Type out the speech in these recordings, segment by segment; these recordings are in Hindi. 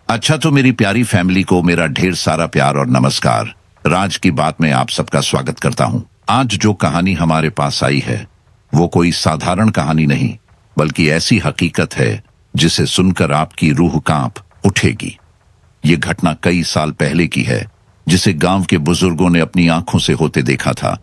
अच्छा तो मेरी प्यारी फैमिली को मेरा ढेर सारा प्यार और नमस्कार। राज की बात में आप सबका स्वागत करता हूँ। आज जो कहानी हमारे पास आई है वो कोई साधारण कहानी नहीं, बल्कि ऐसी हकीकत है जिसे सुनकर आपकी रूह कांप उठेगी। ये घटना कई साल पहले की है, जिसे गांव के बुजुर्गों ने अपनी आंखों से होते देखा था।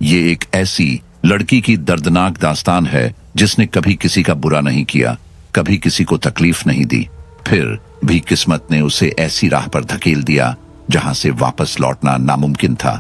ये एक ऐसी लड़की की दर्दनाक दास्तान है जिसने कभी किसी का बुरा नहीं किया, कभी किसी को तकलीफ नहीं दी, फिर भी किस्मत ने उसे ऐसी राह पर धकेल दिया जहां से वापस लौटना नामुमकिन था।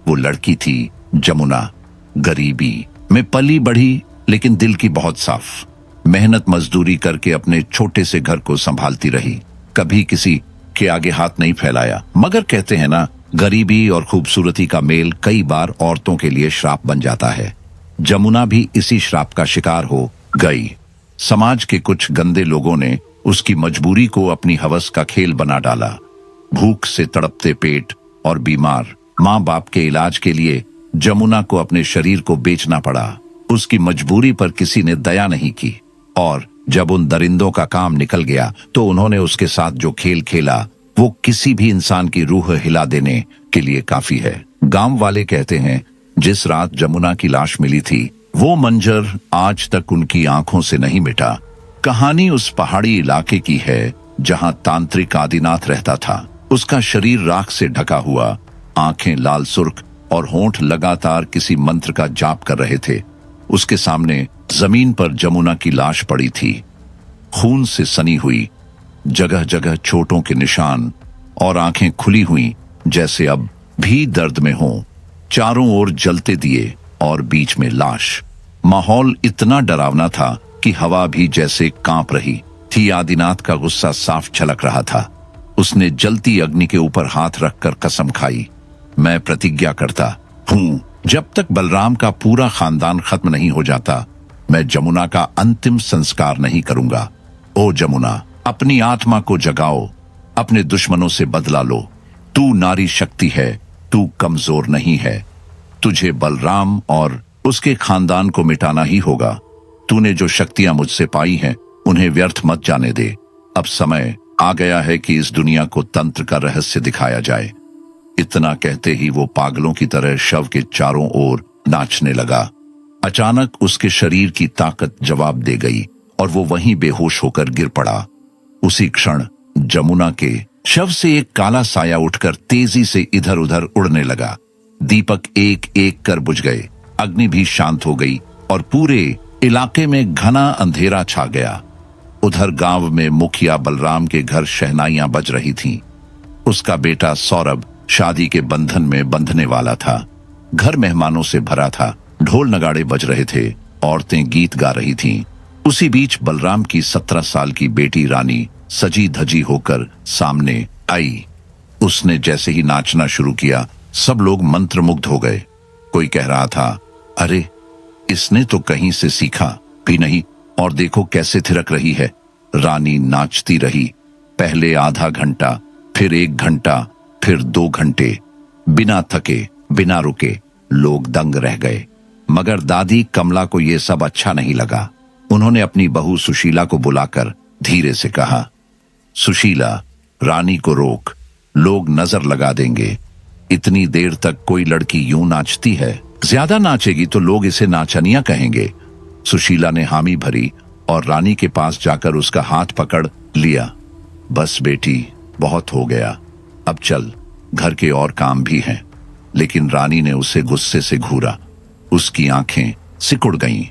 वो लड़की थी जमुना। गरीबी में पली बढ़ी, लेकिन दिल की बहुत साफ। मेहनत मजदूरी करके अपने छोटे से घर को संभालती रही, कभी किसी के आगे हाथ नहीं फैलाया। मगर कहते हैं ना, गरीबी और खूबसूरती का मेल कई बार औरतों के लिए श्राप बन जाता है। जमुना भी इसी श्राप का शिकार हो गई। समाज के कुछ गंदे लोगों ने उसकी मजबूरी को अपनी हवस का खेल बना डाला। भूख से तड़पते पेट और बीमार माँ बाप के इलाज के लिए जमुना को अपने शरीर को बेचना पड़ा। उसकी मजबूरी पर किसी ने दया नहीं की, और जब उन दरिंदों का काम निकल गया तो उन्होंने उसके साथ जो खेल खेला वो किसी भी इंसान की रूह हिला देने के लिए काफी है। गांव वाले कहते हैं, जिस रात जमुना की लाश मिली थी वो मंजर आज तक उनकी आंखों से नहीं मिटा। कहानी उस पहाड़ी इलाके की है जहां तांत्रिक आदिनाथ रहता था। उसका शरीर राख से ढका हुआ, आंखें लाल सुर्ख और होंठ लगातार किसी मंत्र का जाप कर रहे थे। उसके सामने जमीन पर जमुना की लाश पड़ी थी, खून से सनी हुई, जगह जगह चोटों के निशान, और आंखें खुली हुई जैसे अब भी दर्द में हों। चारों ओर जलते दिए और बीच में लाश। माहौल इतना डरावना था कि हवा भी जैसे कांप रही थी। आदिनाथ का गुस्सा साफ झलक रहा था। उसने जलती अग्नि के ऊपर हाथ रखकर कसम खाई, मैं प्रतिज्ञा करता हूं, जब तक बलराम का पूरा खानदान खत्म नहीं हो जाता, मैं जमुना का अंतिम संस्कार नहीं करूंगा। ओ जमुना, अपनी आत्मा को जगाओ, अपने दुश्मनों से बदला लो। तू नारी शक्ति है, तू कमजोर नहीं है। तुझे बलराम और उसके खानदान को मिटाना ही होगा। तूने जो शक्तियां मुझसे पाई हैं उन्हें व्यर्थ मत जाने दे। अब समय आ गया है कि इस दुनिया को तंत्र का रहस्य दिखाया जाए। इतना कहते ही वो पागलों की तरह शव के चारों ओर नाचने लगा। अचानक उसके शरीर की ताकत जवाब दे गई और वो वहीं बेहोश होकर गिर पड़ा। उसी क्षण जमुना के शव से एक काला साया उठकर तेजी से इधर उधर उड़ने लगा। दीपक एक एक कर बुझ गए, अग्नि भी शांत हो गई और पूरे इलाके में घना अंधेरा छा गया। उधर गांव में मुखिया बलराम के घर शहनाइयां बज रही थीं। उसका बेटा सौरभ शादी के बंधन में बंधने वाला था। घर मेहमानों से भरा था, ढोल नगाड़े बज रहे थे, औरतें गीत गा रही थीं। उसी बीच बलराम की 17 साल की बेटी रानी सजी धजी होकर सामने आई। उसने जैसे ही नाचना शुरू किया, सब लोग मंत्रमुग्ध हो गए। कोई कह रहा था, अरे इसने तो कहीं से सीखा भी नहीं, और देखो कैसे थिरक रही है। रानी नाचती रही, पहले आधा घंटा, फिर 1 घंटा, फिर 2 घंटे, बिना थके बिना रुके। लोग दंग रह गए। मगर दादी कमला को यह सब अच्छा नहीं लगा। उन्होंने अपनी बहू सुशीला को बुलाकर धीरे से कहा, सुशीला, रानी को रोक, लोग नजर लगा देंगे। इतनी देर तक कोई लड़की यूं नाचती है, ज्यादा नाचेगी तो लोग इसे नाचनिया कहेंगे। सुशीला ने हामी भरी और रानी के पास जाकर उसका हाथ पकड़ लिया। बस बेटी, बहुत हो गया, अब चल, घर के और काम भी हैं। लेकिन रानी ने उसे गुस्से से घूरा। उसकी आंखें सिकुड़ गईं,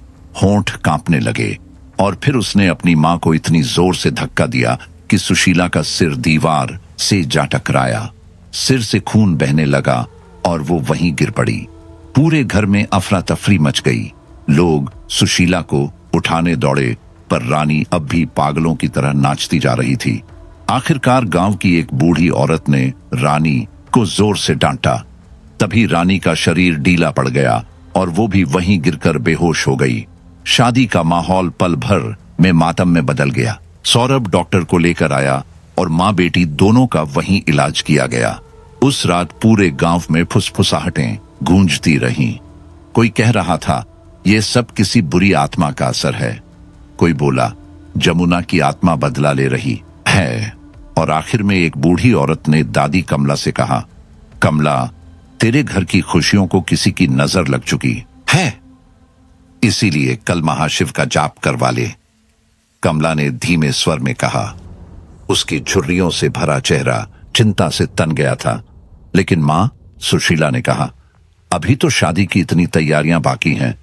होंठ कांपने लगे, और फिर उसने अपनी मां को इतनी जोर से धक्का दिया कि सुशीला का सिर दीवार से जा टकराया। सिर से खून बहने लगा और वो वहीं गिर पड़ी। पूरे घर में अफरा तफरी मच गई। लोग सुशीला को उठाने दौड़े, पर रानी अब भी पागलों की तरह नाचती जा रही थी। आखिरकार गांव की एक बूढ़ी औरत ने रानी को जोर से डांटा। तभी रानी का शरीर ढीला पड़ गया और वो भी वहीं गिरकर बेहोश हो गई। शादी का माहौल पल भर में मातम में बदल गया। सौरभ डॉक्टर को लेकर आया और माँ बेटी दोनों का वहीं इलाज किया गया। उस रात पूरे गांव में फुसफुसाहटें गूंजती रहीं। कोई कह रहा था, ये सब किसी बुरी आत्मा का असर है। कोई बोला, जमुना की आत्मा बदला ले रही है। और आखिर में एक बूढ़ी औरत ने दादी कमला से कहा, कमला, तेरे घर की खुशियों को किसी की नजर लग चुकी है, इसीलिए कल महाशिव का जाप करवा ले। कमला ने धीमे स्वर में कहा। उसकी झुर्रियों से भरा चेहरा चिंता से तन गया था। लेकिन मां, सुशीला ने कहा, अभी तो शादी की इतनी तैयारियां बाकी हैं,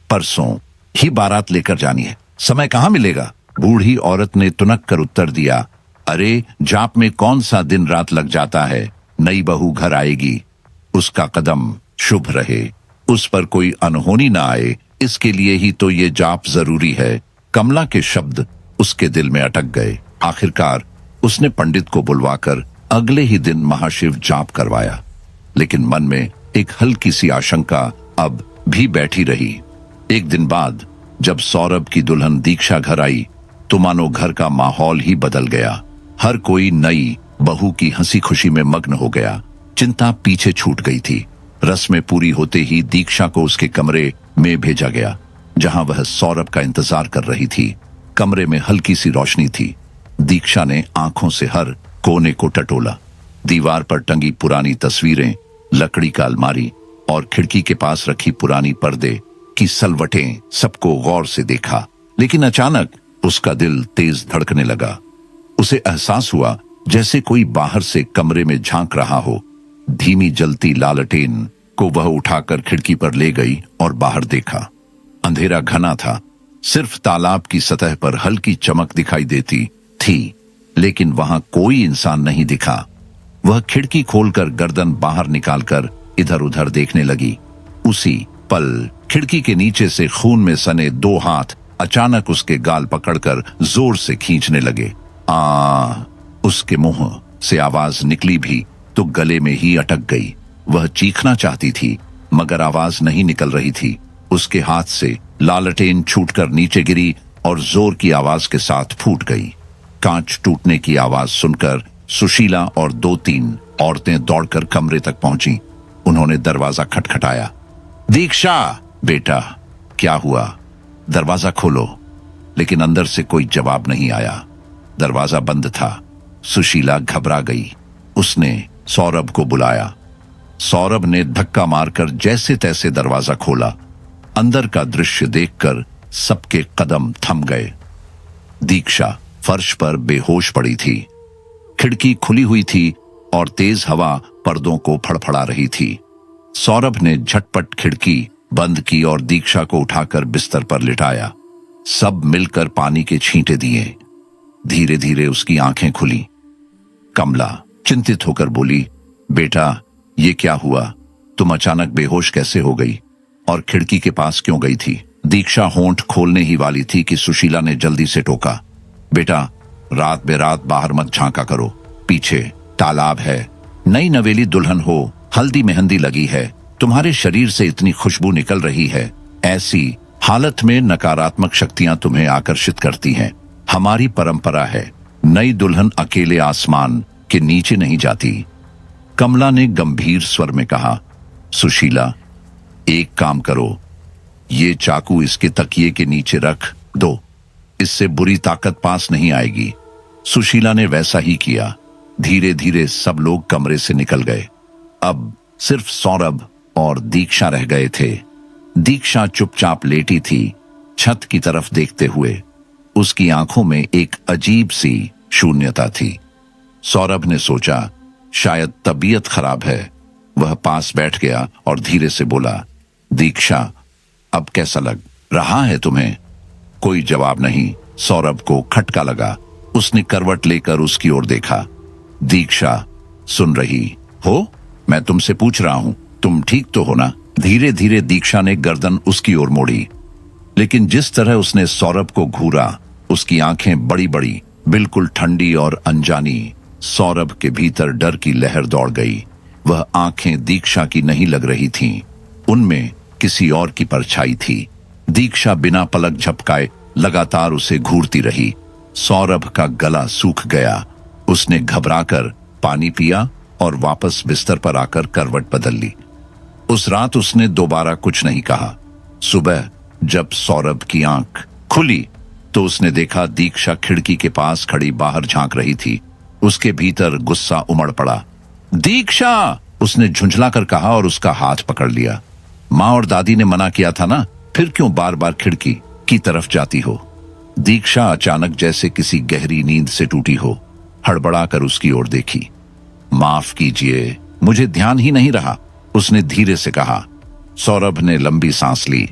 परसों ही बारात लेकर जानी है, समय कहां मिलेगा? बूढ़ी औरत ने तुनक कर उत्तर दिया, अरे जाप में कौन सा दिन रात लग जाता है, नई बहू घर आएगी, उसका कदम शुभ रहे, उस पर कोई अनहोनी ना आए, इसके लिए ही तो ये जाप जरूरी है। कमला के शब्द उसके दिल में अटक गए। आखिरकार उसने पंडित को बुलवाकर अगले ही दिन महाशिव जाप करवाया। लेकिन मन में एक हल्की सी आशंका अब भी बैठी रही। एक दिन बाद जब सौरभ की दुल्हन दीक्षा घर आई तो मानो घर का माहौल ही बदल गया। हर कोई नई बहू की हंसी खुशी में मग्न हो गया। चिंता पीछे छूट गई थी। रस्में पूरी होते ही दीक्षा को उसके कमरे में भेजा गया, जहां वह सौरभ का इंतजार कर रही थी। कमरे में हल्की सी रोशनी थी। दीक्षा ने आंखों से हर कोने को टटोला। दीवार पर टंगी पुरानी तस्वीरें, लकड़ी का अलमारी और खिड़की के पास रखी पुरानी पर्दे की सलवटें सबको गौर से देखा। लेकिन अचानक उसका दिल तेज धड़कने लगा। उसे एहसास हुआ जैसे कोई बाहर से कमरे में झांक रहा हो। धीमी जलती लालटेन को वह उठाकर खिड़की पर ले गई और बाहर देखा। अंधेरा घना था। सिर्फ तालाब की सतह पर हल्की चमक दिखाई देती थी, लेकिन वहां कोई इंसान नहीं दिखा। वह खिड़की खोलकर गर्दन बाहर निकालकर इधर उधर देखने लगी। उसी पल खिड़की के नीचे से खून में सने दो हाथ अचानक उसके गाल पकड़कर जोर से खींचने लगे। उसके मुंह से आवाज निकली भी तो गले में ही अटक गई। वह चीखना चाहती थी मगर आवाज नहीं निकल रही थी। उसके हाथ से लालटेन छूटकर नीचे गिरी और जोर की आवाज के साथ फूट गई। कांच टूटने की आवाज सुनकर सुशीला और 2-3 औरतें दौड़कर कमरे तक पहुंची। उन्होंने दरवाजा खटखटाया। दीक्षा बेटा, क्या हुआ? दरवाजा खोलो। लेकिन अंदर से कोई जवाब नहीं आया। दरवाजा बंद था। सुशीला घबरा गई। उसने सौरभ को बुलाया। सौरभ ने धक्का मारकर जैसे तैसे दरवाजा खोला। अंदर का दृश्य देखकर सबके कदम थम गए। दीक्षा फर्श पर बेहोश पड़ी थी। खिड़की खुली हुई थी और तेज हवा पर्दों को फड़फड़ा रही थी। सौरभ ने झटपट खिड़की बंद की और दीक्षा को उठाकर बिस्तर पर लिटाया। सब मिलकर पानी के छींटे दिए। धीरे धीरे उसकी आंखें खुली। कमला चिंतित होकर बोली, बेटा ये क्या हुआ? तुम अचानक बेहोश कैसे हो गई और खिड़की के पास क्यों गई थी? दीक्षा होंठ खोलने ही वाली थी कि सुशीला ने जल्दी से टोका, बेटा रात बेरात बाहर मत झांका करो, पीछे तालाब है, नई नवेली दुल्हन हो, हल्दी मेहंदी लगी है, तुम्हारे शरीर से इतनी खुशबू निकल रही है, ऐसी हालत में नकारात्मक शक्तियां तुम्हें आकर्षित करती हैं। हमारी परंपरा है, नई दुल्हन अकेले आसमान के नीचे नहीं जाती। कमला ने गंभीर स्वर में कहा, सुशीला एक काम करो, ये चाकू इसके तकिए के नीचे रख दो, इससे बुरी ताकत पास नहीं आएगी। सुशीला ने वैसा ही किया। धीरे धीरे सब लोग कमरे से निकल गए। अब सिर्फ सौरभ और दीक्षा रह गए थे। दीक्षा चुपचाप लेटी थी, छत की तरफ देखते हुए। उसकी आंखों में एक अजीब सी शून्यता थी। सौरभ ने सोचा शायद तबीयत खराब है। वह पास बैठ गया और धीरे से बोला, दीक्षा अब कैसा लग रहा है तुम्हें? कोई जवाब नहीं। सौरभ को खटका लगा। उसने करवट लेकर उसकी ओर देखा। दीक्षा सुन रही हो? मैं तुमसे पूछ रहा हूं, तुम ठीक तो हो ना? धीरे धीरे दीक्षा ने गर्दन उसकी ओर मोड़ी, लेकिन जिस तरह उसने सौरभ को घूरा, उसकी आंखें बड़ी बड़ी, बिल्कुल ठंडी और अनजानी। सौरभ के भीतर डर की लहर दौड़ गई। वह आंखें दीक्षा की नहीं लग रही थीं, उनमें किसी और की परछाई थी। दीक्षा बिना पलक झपकाए लगातार उसे घूरती रही। सौरभ का गला सूख गया। उसने घबराकर पानी पिया और वापस बिस्तर पर आकर करवट बदल ली। उस रात उसने दोबारा कुछ नहीं कहा। सुबह जब सौरभ की आंख खुली तो उसने देखा दीक्षा खिड़की के पास खड़ी बाहर झांक रही थी। उसके भीतर गुस्सा उमड़ पड़ा। दीक्षा, उसने झुंझलाकर कहा और उसका हाथ पकड़ लिया। माँ और दादी ने मना किया था ना, फिर क्यों बार बार खिड़की की तरफ जाती हो? दीक्षा अचानक जैसे किसी गहरी नींद से टूटी हो, हड़बड़ाकर उसकी ओर देखी। माफ कीजिए, मुझे ध्यान ही नहीं रहा, उसने धीरे से कहा। सौरभ ने लंबी सांस ली।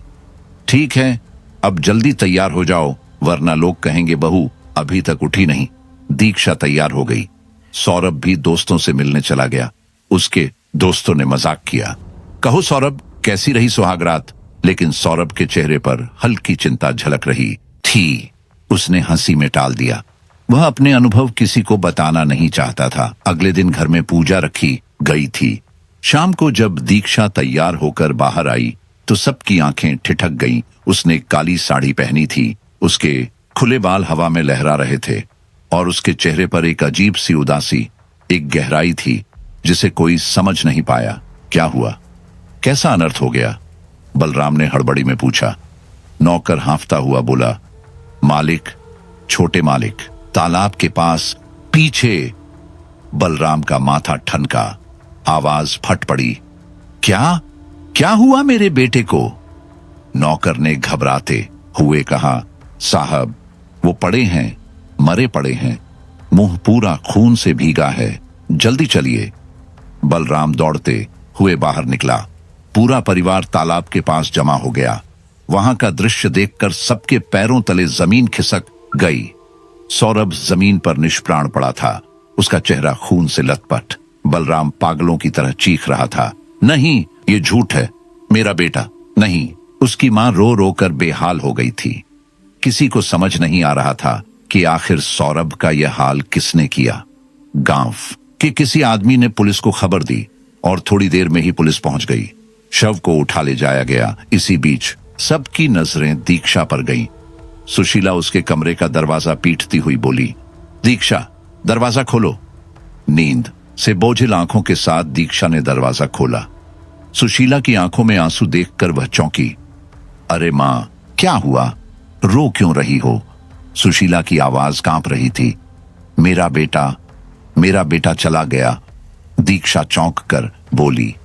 ठीक है, अब जल्दी तैयार हो जाओ, वरना लोग कहेंगे बहू अभी तक उठी नहीं। दीक्षा तैयार हो गई। सौरभ भी दोस्तों से मिलने चला गया। उसके दोस्तों ने मजाक किया, कहो सौरभ, कैसी रही सुहागरात? लेकिन सौरभ के चेहरे पर हल्की चिंता झलक रही थी। उसने हंसी में टाल दिया। वह अपने अनुभव किसी को बताना नहीं चाहता था। अगले दिन घर में पूजा रखी गई थी। शाम को जब दीक्षा तैयार होकर बाहर आई तो सबकी आंखें ठिठक गईं। उसने काली साड़ी पहनी थी, उसके खुले बाल हवा में लहरा रहे थे और उसके चेहरे पर एक अजीब सी उदासी, एक गहराई थी जिसे कोई समझ नहीं पाया। क्या हुआ? कैसा अनर्थ हो गया? बलराम ने हड़बड़ी में पूछा। नौकर हांफता हुआ बोला, मालिक, छोटे मालिक, तालाब के पास पीछे। बलराम का माथा ठनका, आवाज फट पड़ी। क्या क्या हुआ मेरे बेटे को? नौकर ने घबराते हुए कहा, साहब, वो पड़े हैं, मरे पड़े हैं, मुंह पूरा खून से भीगा है, जल्दी चलिए। बलराम दौड़ते हुए बाहर निकला। पूरा परिवार तालाब के पास जमा हो गया। वहां का दृश्य देखकर सबके पैरों तले जमीन खिसक गई। सौरभ जमीन पर निष्प्राण पड़ा था, उसका चेहरा खून से लथपथ। बलराम पागलों की तरह चीख रहा था, नहीं, ये झूठ है, मेरा बेटा नहीं। उसकी मां रो रो कर बेहाल हो गई थी। किसी को समझ नहीं आ रहा था कि आखिर सौरभ का यह हाल किसने किया। गांव के किसी आदमी ने पुलिस को खबर दी और थोड़ी देर में ही पुलिस पहुंच गई। शव को उठा ले जाया गया। इसी बीच सबकी नजरें दीक्षा पर गईं। सुशीला उसके कमरे का दरवाजा पीटती हुई बोली, दीक्षा, दरवाजा खोलो। नींद से बोझिल आंखों के साथ दीक्षा ने दरवाजा खोला। सुशीला की आंखों में आंसू देखकर वह चौंकी। अरे मां, क्या हुआ? रो क्यों रही हो? सुशीला की आवाज कांप रही थी। मेरा बेटा चला गया। दीक्षा चौंक कर बोली,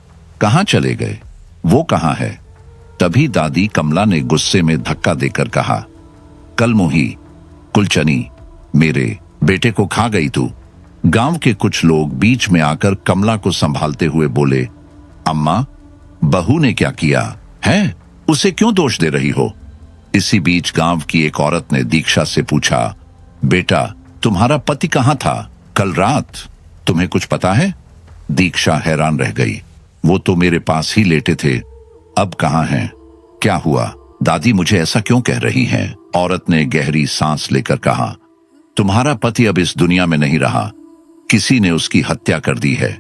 कहां चले गए? वो कहां है? तभी दादी कमला ने गुस्से में धक्का देकर कहा, कल मुही कुलचनी, मेरे बेटे को खा गई तू। गांव के कुछ लोग बीच में आकर कमला को संभालते हुए बोले, अम्मा, बहू ने क्या किया है? उसे क्यों दोष दे रही हो? इसी बीच गांव की एक औरत ने दीक्षा से पूछा, बेटा, तुम्हारा पति कहां था कल रात? तुम्हें कुछ पता है? दीक्षा हैरान रह गई। वो तो मेरे पास ही लेटे थे, अब कहां हैं? क्या हुआ? दादी मुझे ऐसा क्यों कह रही हैं? औरत ने गहरी सांस लेकर कहा, तुम्हारा पति अब इस दुनिया में नहीं रहा, किसी ने उसकी हत्या कर दी है।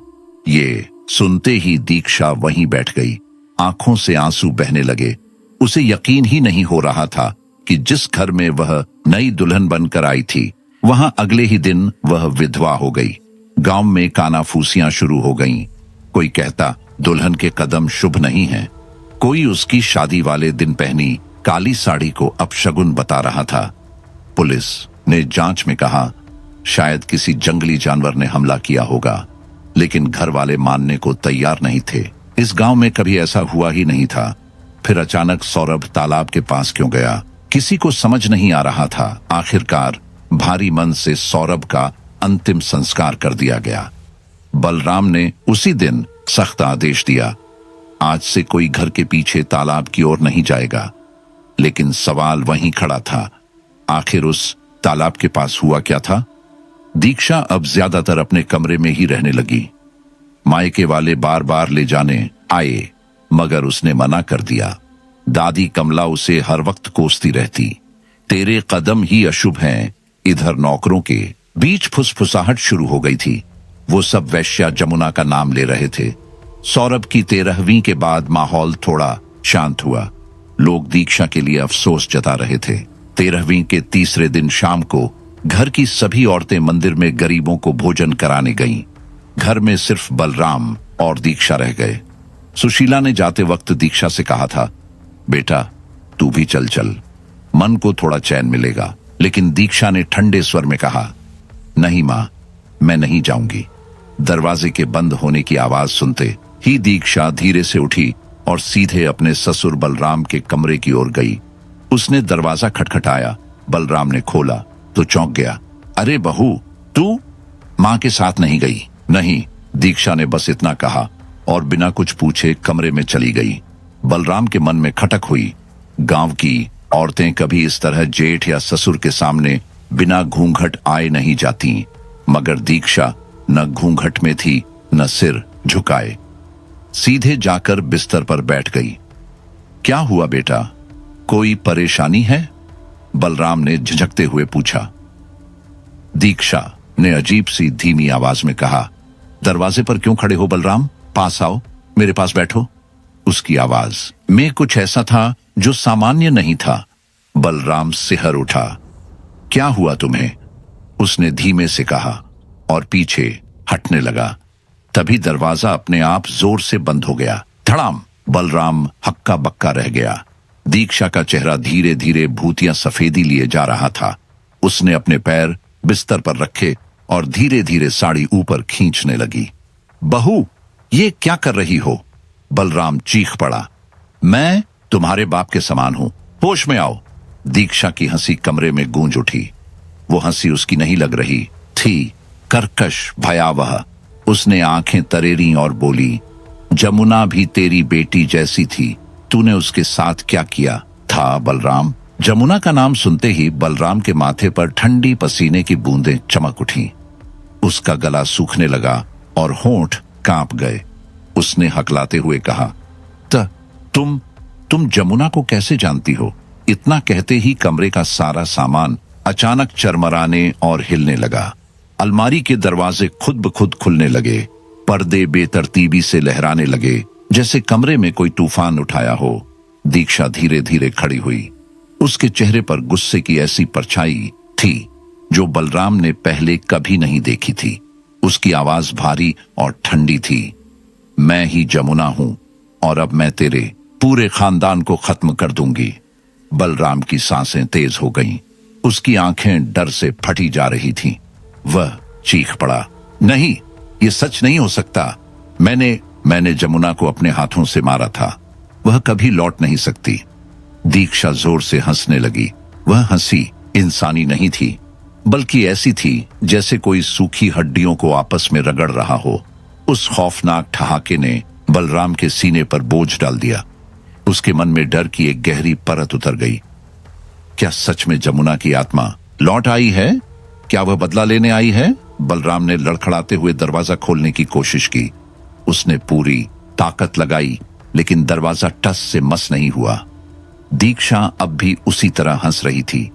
ये सुनते ही दीक्षा वहीं बैठ गई। आंखों से आंसू बहने लगे। उसे यकीन ही नहीं हो रहा था कि जिस घर में वह नई दुल्हन बनकर आई थी, वहां अगले ही दिन वह विधवा हो गई। गांव में कानाफूसियां शुरू हो गईं। कोई कहता दुल्हन के कदम शुभ नहीं हैं, कोई उसकी शादी वाले दिन पहनी काली साड़ी को अपशगुन बता रहा था। पुलिस ने जांच में कहा, शायद किसी जंगली जानवर ने हमला किया होगा, लेकिन घर वाले मानने को तैयार नहीं थे। इस गांव में कभी ऐसा हुआ ही नहीं था। फिर अचानक सौरभ तालाब के पास क्यों गया? किसी को समझ नहीं आ रहा था। आखिरकार भारी मन से सौरभ का अंतिम संस्कार कर दिया गया। बलराम ने उसी दिन सख्त आदेश दिया, आज से कोई घर के पीछे तालाब की ओर नहीं जाएगा। लेकिन सवाल वहीं खड़ा था, आखिर उस तालाब के पास हुआ क्या था? दीक्षा अब ज्यादातर अपने कमरे में ही रहने लगी। मायके वाले बार बार ले जाने आए, मगर उसने मना कर दिया। दादी कमला उसे हर वक्त कोसती रहती, तेरे कदम ही अशुभ हैं। इधर नौकरों के बीच फुसफुसाहट शुरू हो गई थी। वो सब वैश्या जमुना का नाम ले रहे थे। सौरभ की 13वीं के बाद माहौल थोड़ा शांत हुआ। लोग दीक्षा के लिए अफसोस जता रहे थे। 13वीं के तीसरे दिन शाम को घर की सभी औरतें मंदिर में गरीबों को भोजन कराने गईं। घर में सिर्फ बलराम और दीक्षा रह गए। सुशीला ने जाते वक्त दीक्षा से कहा था, बेटा तू भी चल चल, मन को थोड़ा चैन मिलेगा। लेकिन दीक्षा ने ठंडे स्वर में कहा, नहीं मां, मैं नहीं जाऊंगी। दरवाजे के बंद होने की आवाज सुनते ही दीक्षा धीरे से उठी और सीधे अपने ससुर बलराम के कमरे की ओर गई। उसने दरवाजा खटखटाया। बलराम ने खोला तो चौंक गया। अरे बहू, तू मां के साथ नहीं गई? नहीं, दीक्षा ने बस इतना कहा और बिना कुछ पूछे कमरे में चली गई। बलराम के मन में खटक हुई। गांव की औरतें कभी इस तरह जेठ या ससुर के सामने बिना घूंघट आए नहीं जाती, मगर दीक्षा न घूंघट में थी न सिर झुकाए। सीधे जाकर बिस्तर पर बैठ गई। क्या हुआ बेटा, कोई परेशानी है? बलराम ने झिझकते हुए पूछा। दीक्षा ने अजीब सी धीमी आवाज में कहा, दरवाजे पर क्यों खड़े हो बलराम? पास आओ, मेरे पास बैठो। उसकी आवाज में कुछ ऐसा था जो सामान्य नहीं था। बलराम सिहर उठा। क्या हुआ तुम्हें? उसने धीमे से कहा और पीछे हटने लगा। तभी दरवाजा अपने आप जोर से बंद हो गया। धड़ाम! बलराम हक्का बक्का रह गया। दीक्षा का चेहरा धीरे धीरे भूतिया सफेदी लिए जा रहा था। उसने अपने पैर बिस्तर पर रखे और धीरे धीरे साड़ी ऊपर खींचने लगी। बहू, ये क्या कर रही हो? बलराम चीख पड़ा। मैं तुम्हारे बाप के समान हूं, होश में आओ। दीक्षा की हंसी कमरे में गूंज उठी। वो हंसी उसकी नहीं लग रही थी, कर्कश, भयावह। उसने आंखें तरेरी और बोली, जमुना भी तेरी बेटी जैसी थी, तूने उसके साथ क्या किया था बलराम? जमुना का नाम सुनते ही बलराम के माथे पर ठंडी पसीने की बूंदें चमक उठी। उसका गला सूखने लगा और होंठ कांप गए। उसने हकलाते हुए कहा, तुम जमुना को कैसे जानती हो? इतना कहते ही कमरे का सारा सामान अचानक चरमराने और हिलने लगा। अलमारी के दरवाजे खुद ब खुद खुलने लगे। पर्दे बेतरतीबी से लहराने लगे, जैसे कमरे में कोई तूफान उठाया हो। दीक्षा धीरे धीरे खड़ी हुई। उसके चेहरे पर गुस्से की ऐसी परछाई थी जो बलराम ने पहले कभी नहीं देखी थी। उसकी आवाज भारी और ठंडी थी। मैं ही जमुना हूं और अब मैं तेरे पूरे खानदान को खत्म कर दूंगी। बलराम की सांसें तेज हो गईं। उसकी आंखें डर से फटी जा रही थीं। वह चीख पड़ा, नहीं, ये सच नहीं हो सकता। मैंने जमुना को अपने हाथों से मारा था। वह कभी लौट नहीं सकती। दीक्षा जोर से हंसने लगी। वह हंसी इंसानी नहीं थी, बल्कि ऐसी थी जैसे कोई सूखी हड्डियों को आपस में रगड़ रहा हो। उस खौफनाक ठहाके ने बलराम के सीने पर बोझ डाल दिया। उसके मन में डर की एक गहरी परत उतर गई। क्या सच में जमुना की आत्मा लौट आई है? क्या वह बदला लेने आई है? बलराम ने लड़खड़ाते हुए दरवाजा खोलने की कोशिश की। उसने पूरी ताकत लगाई, लेकिन दरवाजा टस से मस नहीं हुआ। दीक्षा अब भी उसी तरह हंस रही थी।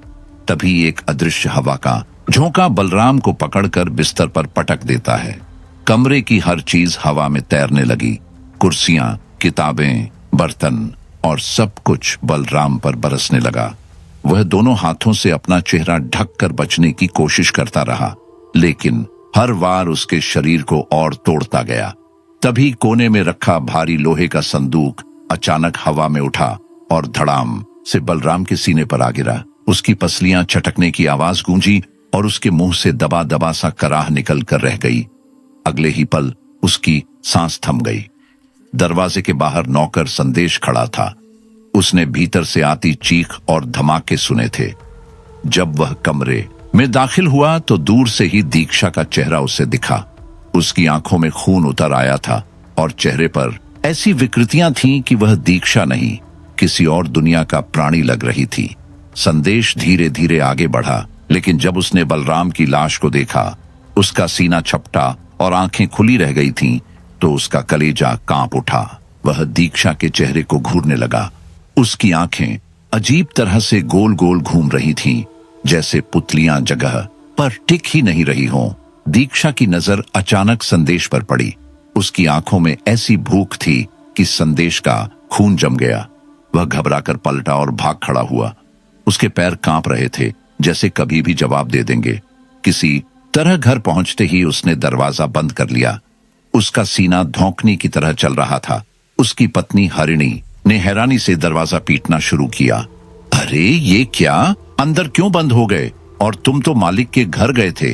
तभी एक अदृश्य हवा का झोंका बलराम को पकड़कर बिस्तर पर पटक देता है। कमरे की हर चीज हवा में तैरने लगी। कुर्सियां, किताबें, बर्तन और सब कुछ बलराम पर बरसने लगा। वह दोनों हाथों से अपना चेहरा ढक कर बचने की कोशिश करता रहा, लेकिन हर बार उसके शरीर को और तोड़ता गया। तभी कोने में रखा भारी लोहे का संदूक अचानक हवा में उठा और धड़ाम से बलराम के सीने पर आ गिरा। उसकी पसलियां चटकने की आवाज गूंजी और उसके मुंह से दबा दबा सा कराह निकल कर रह गई। अगले ही पल उसकी सांस थम गई। दरवाजे के बाहर नौकर संदेश खड़ा था। उसने भीतर से आती चीख और धमाके सुने थे। जब वह कमरे में दाखिल हुआ तो दूर से ही दीक्षा का चेहरा उसे दिखा। उसकी आंखों में खून उतर आया था और चेहरे पर ऐसी विकृतियां थीं कि वह दीक्षा नहीं, किसी और दुनिया का प्राणी लग रही थी। संदेश धीरे धीरे आगे बढ़ा, लेकिन जब उसने बलराम की लाश को देखा, उसका सीना छपटा और आंखें खुली रह गई थीं, तो उसका कलेजा कांप उठा। वह दीक्षा के चेहरे को घूरने लगा। उसकी आंखें अजीब तरह से गोल गोल घूम रही थीं, जैसे पुतलियां जगह पर टिक ही नहीं रही हों। दीक्षा की नजर अचानक संदेश पर पड़ी। उसकी आंखों में ऐसी भूख थी कि संदेश का खून जम गया। वह घबराकर पलटा और भाग खड़ा हुआ। उसके पैर कांप रहे थे, जैसे कभी भी जवाब दे देंगे। किसी तरह घर पहुंचते ही उसने दरवाजा बंद कर लिया। उसका सीना धौंकनी की तरह चल रहा था। उसकी पत्नी हरिणी ने हैरानी से दरवाजा पीटना शुरू किया। अरे ये क्या, अंदर क्यों बंद हो गए? और तुम तो मालिक के घर गए थे।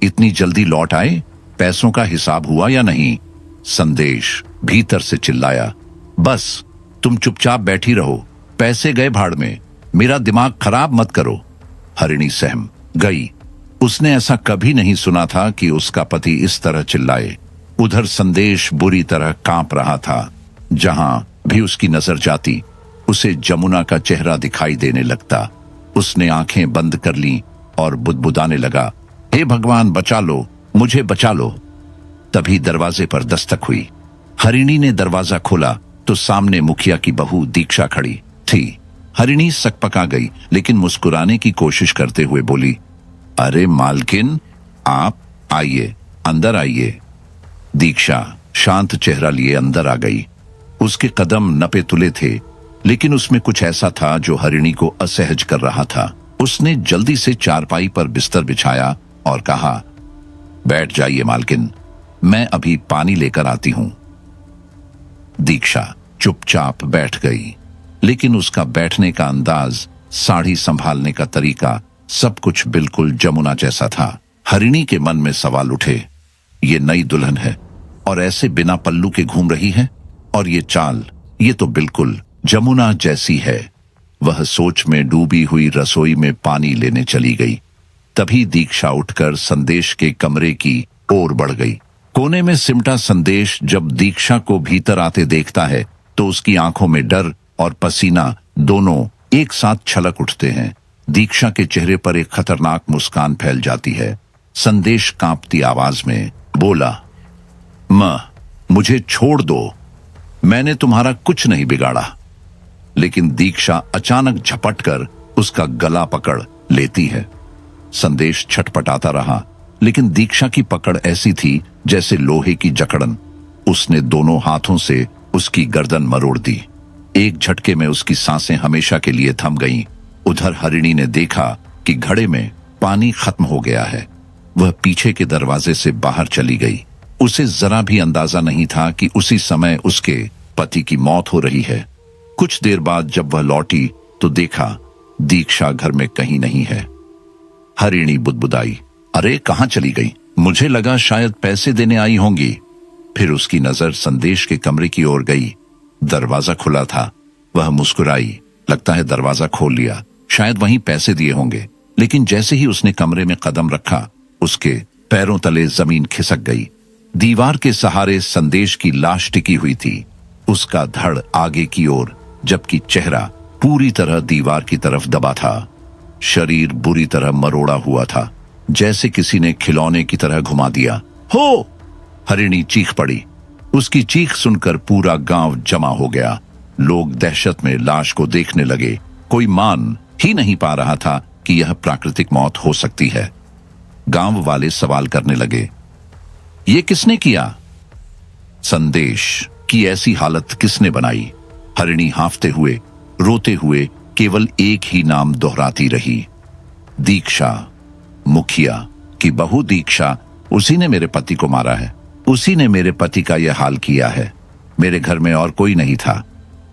इतनी जल्दी लौट आए? पैसों का हिसाब हुआ या नहीं? संदेश भीतर से चिल्लाया। बस तुम चुपचाप बैठी रहो, पैसे गए भाड़ में, मेरा दिमाग खराब मत करो। हरिणी सहम गई। उसने ऐसा कभी नहीं सुना था कि उसका पति इस तरह चिल्लाए। उधर संदेश बुरी तरह कांप रहा था। जहां भी उसकी नजर जाती उसे जमुना का चेहरा दिखाई देने लगता। उसने आंखें बंद कर ली और बुदबुदाने लगा, हे भगवान बचा लो, मुझे बचा लो। तभी दरवाजे पर दस्तक हुई। हरिणी ने दरवाजा खोला तो सामने मुखिया की बहू दीक्षा खड़ी थी। हरिणी सकपका गई, लेकिन मुस्कुराने की कोशिश करते हुए बोली, अरे मालकिन, आप आइए, अंदर आइए। दीक्षा शांत चेहरा लिए अंदर आ गई। उसके कदम नपे तुले थे, लेकिन उसमें कुछ ऐसा था जो हरिणी को असहज कर रहा था। उसने जल्दी से चारपाई पर बिस्तर बिछाया और कहा, बैठ जाइए मालकिन, मैं अभी पानी लेकर आती हूं। दीक्षा चुपचाप बैठ गई, लेकिन उसका बैठने का अंदाज, साड़ी संभालने का तरीका, सब कुछ बिल्कुल जमुना जैसा था। हरिणी के मन में सवाल उठे, ये नई दुल्हन है और ऐसे बिना पल्लू के घूम रही है, और ये चाल, ये तो बिल्कुल जमुना जैसी है। वह सोच में डूबी हुई रसोई में पानी लेने चली गई। तभी दीक्षा उठकर संदेश के कमरे की ओर बढ़ गई। कोने में सिमटा संदेश जब दीक्षा को भीतर आते देखता है तो उसकी आंखों में डर और पसीना दोनों एक साथ छलक उठते हैं। दीक्षा के चेहरे पर एक खतरनाक मुस्कान फैल जाती है। संदेश कांपती आवाज में बोला, मां, मुझे छोड़ दो, मैंने तुम्हारा कुछ नहीं बिगाड़ा। लेकिन दीक्षा अचानक झपटकर उसका गला पकड़ लेती है। संदेश छटपटाता रहा, लेकिन दीक्षा की पकड़ ऐसी थी जैसे लोहे की जकड़न। उसने दोनों हाथों से उसकी गर्दन मरोड़ दी। एक झटके में उसकी सांसें हमेशा के लिए थम गईं। उधर हरिणी ने देखा कि घड़े में पानी खत्म हो गया है। वह पीछे के दरवाजे से बाहर चली गई। उसे जरा भी अंदाजा नहीं था कि उसी समय उसके पति की मौत हो रही है। कुछ देर बाद जब वह लौटी तो देखा दीक्षा घर में कहीं नहीं है। हरिणी बुदबुदाई, अरे कहां चली गई? मुझे लगा शायद पैसे देने आई होंगी। फिर उसकी नजर संदेश के कमरे की ओर गई। दरवाजा खुला था। वह मुस्कुराई, लगता है दरवाजा खोल लिया, शायद वहीं पैसे दिए होंगे। लेकिन जैसे ही उसने कमरे में कदम रखा, उसके पैरों तले जमीन खिसक गई। दीवार के सहारे संदेश की लाश टिकी हुई थी, उसका धड़ आगे की ओर, जबकि चेहरा पूरी तरह दीवार की तरफ दबा था। शरीर बुरी तरह मरोड़ा हुआ था, जैसे किसी ने खिलौने की तरह घुमा दिया। हो! हरिणी चीख पड़ी। उसकी चीख सुनकर पूरा गांव जमा हो गया। लोग दहशत में लाश को देखने लगे। कोई मान ही नहीं पा रहा था कि यह प्राकृतिक मौत हो सकती है। गांव वाले सवाल करने लगे, ये किसने किया? संदेश की ऐसी हालत किसने बनाई? हरिणी हांफते हुए, रोते हुए केवल एक ही नाम दोहराती रही, दीक्षा। मुखिया की बहू दीक्षा, उसी ने मेरे पति को मारा है, उसी ने मेरे पति का यह हाल किया है। मेरे घर में और कोई नहीं था।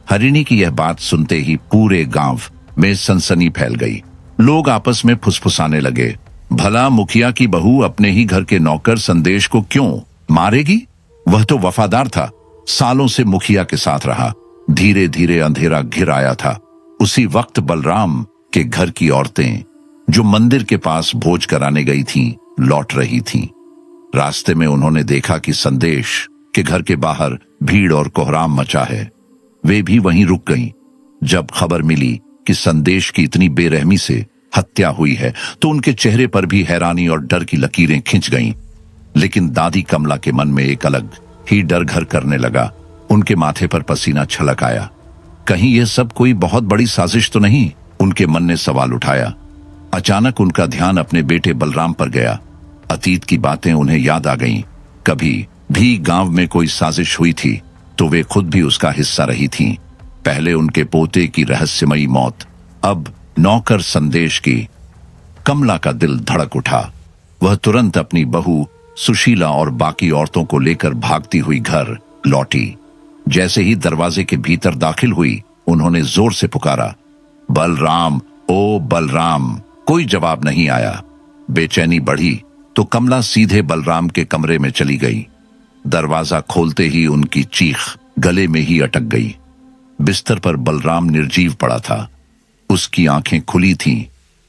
हरिणी की यह बात सुनते ही पूरे गांव में सनसनी फैल गई। लोग आपस में फुसफुसाने लगे, भला मुखिया की बहू अपने ही घर के नौकर संदेश को क्यों मारेगी? वह तो वफादार था, सालों से मुखिया के साथ रहा। धीरे धीरे अंधेरा घिर आया था। उसी वक्त बलराम के घर की औरतें, जो मंदिर के पास भोज कराने गई थीं, लौट रही थीं। रास्ते में उन्होंने देखा कि संदेश के घर के बाहर भीड़ और कोहराम मचा है। वे भी वहीं रुक गईं। जब खबर मिली कि संदेश की इतनी बेरहमी से हत्या हुई है, तो उनके चेहरे पर भी हैरानी और डर की लकीरें खिंच गईं। लेकिन दादी कमला के मन में एक अलग ही डर घर करने लगा। उनके माथे पर पसीना छलक आया। कहीं यह सब कोई बहुत बड़ी साजिश तो नहीं? उनके मन ने सवाल उठाया। अचानक उनका ध्यान अपने बेटे बलराम पर गया। अतीत की बातें उन्हें याद आ गईं। कभी भी गांव में कोई साजिश हुई थी तो वे खुद भी उसका हिस्सा रही थीं। पहले उनके पोते की रहस्यमयी मौत, अब नौकर संदेश की। कमला का दिल धड़क उठा। वह तुरंत अपनी बहू सुशीला और बाकी औरतों को लेकर भागती हुई घर लौटी। जैसे ही दरवाजे के भीतर दाखिल हुई, उन्होंने जोर से पुकारा, बलराम, ओ बलराम। कोई जवाब नहीं आया। बेचैनी बढ़ी। तो कमला सीधे बलराम के कमरे में चली गई। दरवाजा खोलते ही उनकी चीख गले में ही अटक गई। बिस्तर पर बलराम निर्जीव पड़ा था। उसकी आंखें खुली थीं,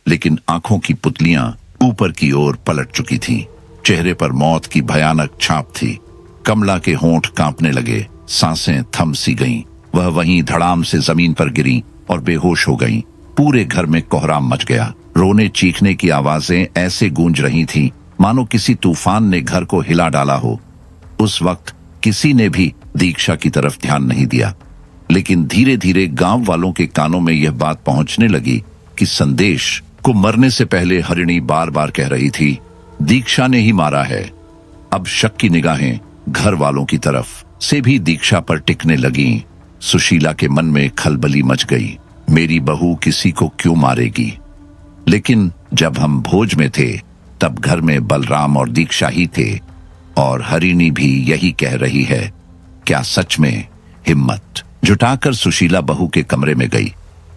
लेकिन आंखों की पुतलियां ऊपर की ओर पलट चुकी थीं। चेहरे पर मौत की भयानक छाप थी। कमला के होंठ कांपने लगे, सांसें थम सी गईं। वह वहीं धड़ाम से जमीन पर गिरी और बेहोश हो गईं। पूरे घर में कोहराम मच गया। रोने चीखने की आवाजें ऐसे गूंज रही थीं मानो किसी तूफान ने घर को हिला डाला हो। उस वक्त किसी ने भी दीक्षा की तरफ ध्यान नहीं दिया, लेकिन धीरे धीरे गांव वालों के कानों में यह बात पहुंचने लगी कि संदेश को मरने से पहले हरिणी बार बार कह रही थी, दीक्षा ने ही मारा है। अब शक की निगाहें घर वालों की तरफ से भी दीक्षा पर टिकने लगीं। सुशीला के मन में खलबली मच गई। मेरी बहू किसी को क्यों मारेगी? लेकिन जब हम भोज में थे तब घर में बलराम और दीक्षा ही थे, और हरिणी भी यही कह रही है। क्या सच में? हिम्मत जुटाकर सुशीला बहू के कमरे में गई।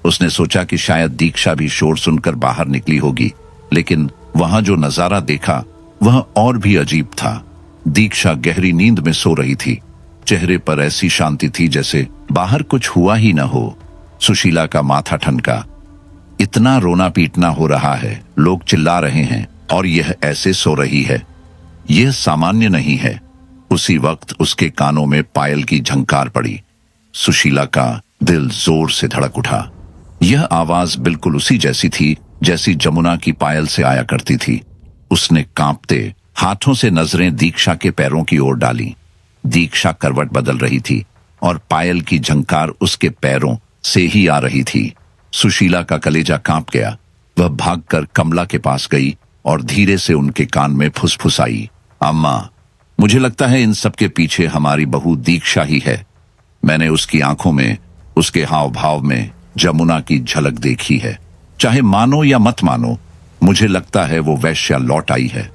उसने सोचा कि शायद दीक्षा भी शोर सुनकर बाहर निकली होगी, लेकिन वहां जो नजारा देखा वह और भी अजीब था। दीक्षा गहरी नींद में सो रही थी। चेहरे पर ऐसी शांति थी जैसे बाहर कुछ हुआ ही न हो। सुशीला का माथा ठनका। इतना रोना पीटना हो रहा है, लोग चिल्ला रहे हैं, और यह ऐसे सो रही है। यह सामान्य नहीं है। उसी वक्त उसके कानों में पायल की झंकार पड़ी। सुशीला का दिल जोर से धड़क उठा। यह आवाज बिल्कुल उसी जैसी थी जैसी जमुना की पायल से आया करती थी। उसने कांपते हाथों से नजरें दीक्षा के पैरों की ओर डाली। दीक्षा करवट बदल रही थी और पायल की झंकार उसके पैरों से ही आ रही थी। सुशीला का कलेजा कांप गया। वह भागकर कमला के पास गई और धीरे से उनके कान में फुसफुसाई, अम्मा, मुझे लगता है इन सब के पीछे हमारी बहू दीक्षा ही है। मैंने उसकी आंखों में, उसके हाव भाव में जमुना की झलक देखी है। चाहे मानो या मत मानो, मुझे लगता है वो वैश्या लौट आई है।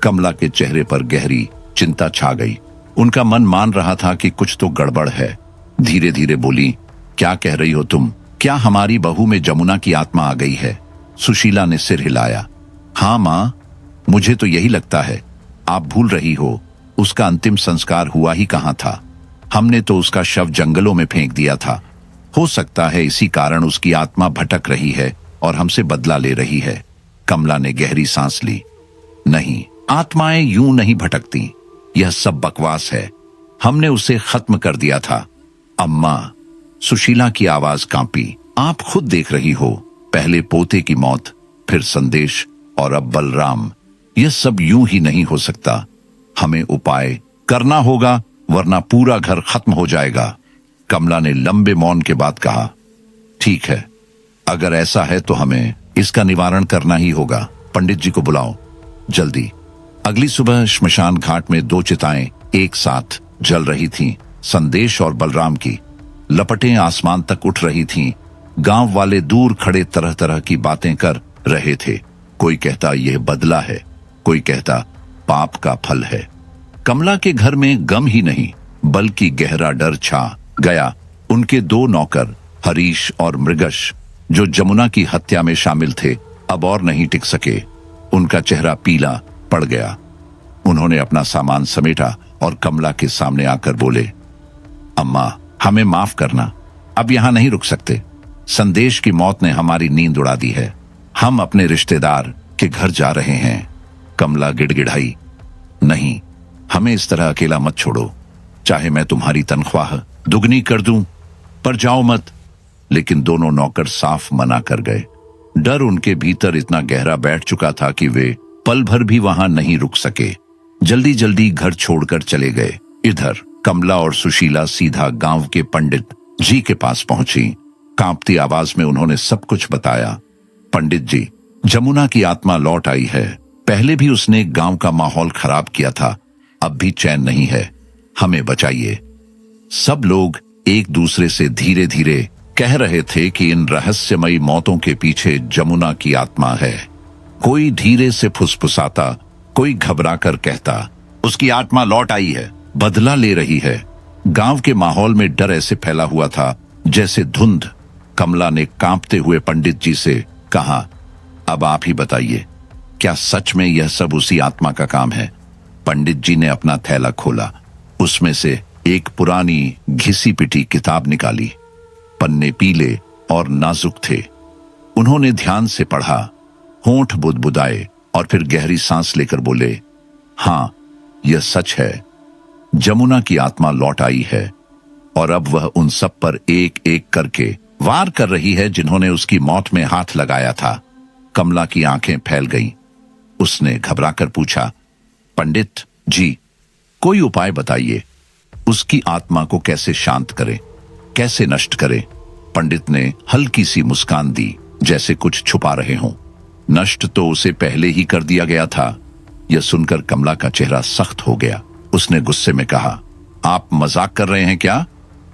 कमला के चेहरे पर गहरी चिंता छा गई। उनका मन मान रहा था कि कुछ तो गड़बड़ है। धीरे धीरे बोली, क्या कह रही हो तुम? क्या हमारी बहू में जमुना की आत्मा आ गई है? सुशीला ने सिर हिलाया। हाँ माँ, मुझे तो यही लगता है। आप भूल रही हो, उसका अंतिम संस्कार हुआ ही कहाँ था। हमने तो उसका शव जंगलों में फेंक दिया था। हो सकता है इसी कारण उसकी आत्मा भटक रही है और हमसे बदला ले रही है। कमला ने गहरी सांस ली। नहीं, आत्माएं यूं नहीं भटकती। यह सब बकवास है। हमने उसे खत्म कर दिया था। अम्मा, सुशीला की आवाज कांपी। आप खुद देख रही हो, पहले पोते की मौत, फिर संदेश और अब बलराम। यह सब यूं ही नहीं हो सकता। हमें उपाय करना होगा, वरना पूरा घर खत्म हो जाएगा। कमला ने लंबे मौन के बाद कहा, ठीक है, अगर ऐसा है तो हमें इसका निवारण करना ही होगा। पंडित जी को बुलाओ, जल्दी। अगली सुबह श्मशान घाट में दो चिताएं एक साथ जल रही थीं। संदेश और बलराम की लपटें आसमान तक उठ रही थीं। गांव वाले दूर खड़े तरह तरह की बातें कर रहे थे। कोई कहता यह बदला है, कोई कहता पाप का फल है। कमला के घर में गम ही नहीं बल्कि गहरा डर छा गया। उनके दो नौकर हरीश और मृगश, जो जमुना की हत्या में शामिल थे, अब और नहीं टिक सके। उनका चेहरा पीला पड़ गया। उन्होंने अपना सामान समेटा और कमला के सामने आकर बोले, अम्मा, हमें माफ करना, अब यहां नहीं रुक सकते। संदेश की मौत ने हमारी नींद उड़ा दी है। हम अपने रिश्तेदार के घर जा रहे हैं। कमला गिड़गिड़ाई, नहीं, हमें इस तरह अकेला मत छोड़ो। चाहे मैं तुम्हारी तनख्वाह दुगनी कर दूं, पर जाओ मत। लेकिन दोनों नौकर साफ मना कर गए। डर उनके भीतर इतना गहरा बैठ चुका था कि वे पल भर भी वहां नहीं रुक सके। जल्दी जल्दी घर छोड़कर चले गए। इधर कमला और सुशीला सीधा गांव के पंडित जी के पास पहुंची। कांपती आवाज में उन्होंने सब कुछ बताया। पंडित जी, जमुना की आत्मा लौट आई है। पहले भी उसने गांव का माहौल खराब किया था, अब भी चैन नहीं है। हमें बचाइए। सब लोग एक दूसरे से धीरे धीरे कह रहे थे कि इन रहस्यमयी मौतों के पीछे जमुना की आत्मा है। कोई धीरे से फुसफुसाता, कोई घबराकर कहता, उसकी आत्मा लौट आई है, बदला ले रही है। गांव के माहौल में डर ऐसे फैला हुआ था जैसे धुंध। कमला ने कांपते हुए पंडित जी से कहा, अब आप ही बताइए, क्या सच में यह सब उसी आत्मा का काम है? पंडित जी ने अपना थैला खोला। उसमें से एक पुरानी घिसी पिटी किताब निकाली। पन्ने पीले और नाजुक थे। उन्होंने ध्यान से पढ़ा, होंठ बुदबुदाए और फिर गहरी सांस लेकर बोले, हाँ, यह सच है। जमुना की आत्मा लौट आई है और अब वह उन सब पर एक एक करके वार कर रही है जिन्होंने उसकी मौत में हाथ लगाया था। कमला की आंखें फैल गईं। उसने घबराकर पूछा, पंडित जी, कोई उपाय बताइए। उसकी आत्मा को कैसे शांत करें, कैसे नष्ट करें? पंडित ने हल्की सी मुस्कान दी, जैसे कुछ छुपा रहे हों। नष्ट तो उसे पहले ही कर दिया गया था। यह सुनकर कमला का चेहरा सख्त हो गया। उसने गुस्से में कहा, आप मजाक कर रहे हैं क्या?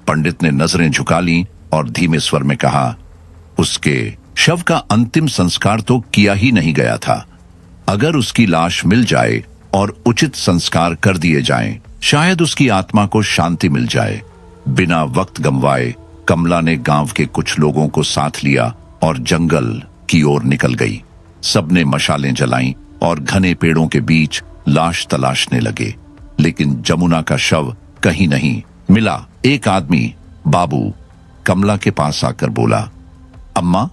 पंडित ने नजरें झुका लीं और धीमे स्वर में कहा, उसके शव का अंतिम संस्कार तो किया ही नहीं गया था। अगर उसकी लाश मिल जाए और उचित संस्कार कर दिए जाएं, शायद उसकी आत्मा को शांति मिल जाए। बिना वक्त गंवाए कमला ने गांव के कुछ लोगों को साथ लिया और जंगल की ओर निकल गई। सबने मशालें जलाईं और घने पेड़ों के बीच लाश तलाशने लगे, लेकिन जमुना का शव कहीं नहीं मिला। एक आदमी, बाबू, कमला के पास आकर बोला, अम्मा,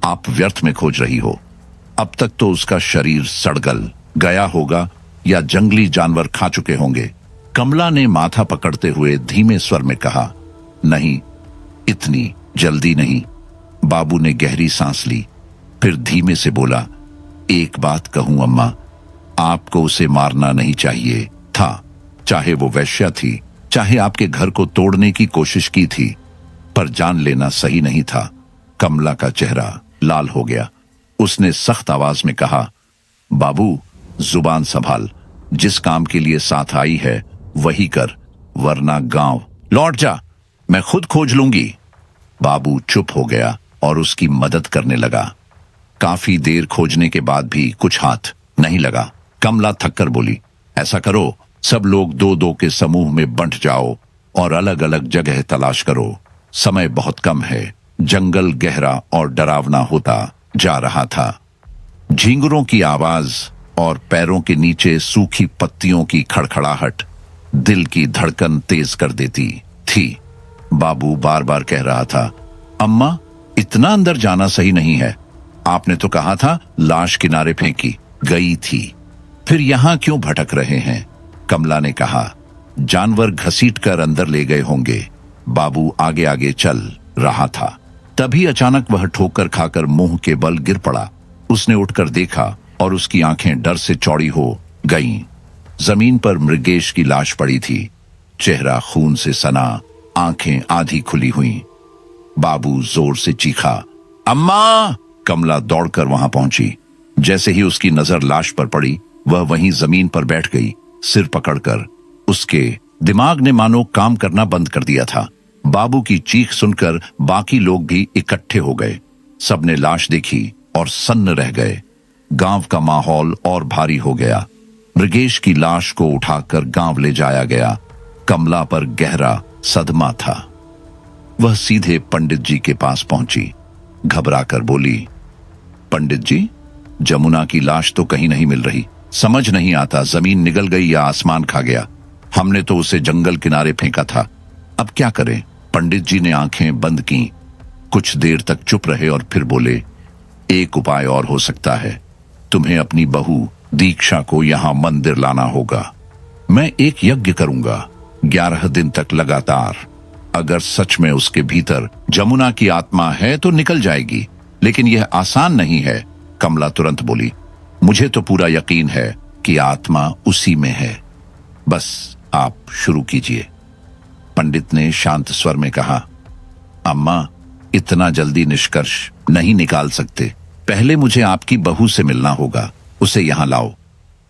आप व्यर्थ में खोज रही हो। अब तक तो उसका शरीर सड़गल गया होगा या जंगली जानवर खा चुके होंगे। कमला ने माथा पकड़ते हुए धीमे स्वर में कहा, नहीं, इतनी जल्दी नहीं। बाबू ने गहरी सांस ली, फिर धीमे से बोला, एक बात कहूं अम्मा, आपको उसे मारना नहीं चाहिए था। चाहे वो वैश्या थी, चाहे आपके घर को तोड़ने की कोशिश की थी, पर जान लेना सही नहीं था। कमला का चेहरा लाल हो गया। उसने सख्त आवाज में कहा, बाबू, जुबान संभाल। जिस काम के लिए साथ आई है वही कर, वरना गांव लौट जा, मैं खुद खोज लूंगी। बाबू चुप हो गया और उसकी मदद करने लगा। काफी देर खोजने के बाद भी कुछ हाथ नहीं लगा। कमला थककर बोली, ऐसा करो, सब लोग दो दो के समूह में बंट जाओ और अलग अलग जगह तलाश करो। समय बहुत कम है। जंगल गहरा और डरावना होता जा रहा था। झींगुरों की आवाज और पैरों के नीचे सूखी पत्तियों की खड़खड़ाहट दिल की धड़कन तेज कर देती थी। बाबू बार बार कह रहा था, अम्मा, इतना अंदर जाना सही नहीं है। आपने तो कहा था लाश किनारे फेंकी गई थी, फिर यहां क्यों भटक रहे हैं? कमला ने कहा, जानवर घसीटकर अंदर ले गए होंगे। बाबू आगे आगे चल रहा था। तभी अचानक वह ठोकर खाकर मुंह के बल गिर पड़ा। उसने उठकर देखा और उसकी आंखें डर से चौड़ी हो गईं। जमीन पर मृगेश की लाश पड़ी थी, चेहरा खून से सना, आंखें आधी खुली हुई। बाबू जोर से चीखा, अम्मा! कमला दौड़कर वहां पहुंची। जैसे ही उसकी नजर लाश पर पड़ी, वह वहीं जमीन पर बैठ गई, सिर पकड़कर। उसके दिमाग ने मानो काम करना बंद कर दिया था। बाबू की चीख सुनकर बाकी लोग भी इकट्ठे हो गए। सबने लाश देखी और सन्न रह गए। गांव का माहौल और भारी हो गया। मृगेश की लाश को उठाकर गांव ले जाया गया। कमला पर गहरा सदमा था। वह सीधे पंडित जी के पास पहुंची। घबराकर बोली, पंडित जी, जमुना की लाश तो कहीं नहीं मिल रही। समझ नहीं आता जमीन निगल गई या आसमान खा गया। हमने तो उसे जंगल किनारे फेंका था, अब क्या करें? पंडित जी ने आंखें बंद की, कुछ देर तक चुप रहे और फिर बोले, एक उपाय और हो सकता है। तुम्हें अपनी बहू दीक्षा को यहां मंदिर लाना होगा। मैं एक यज्ञ करूंगा 11 दिन तक लगातार। अगर सच में उसके भीतर जमुना की आत्मा है तो निकल जाएगी, लेकिन यह आसान नहीं है। कमला तुरंत बोली, मुझे तो पूरा यकीन है कि आत्मा उसी में है। बस आप शुरू कीजिए। पंडित ने शांत स्वर में कहा, अम्मा, इतना जल्दी निष्कर्ष नहीं निकाल सकते। पहले मुझे आपकी बहू से मिलना होगा, उसे यहां लाओ।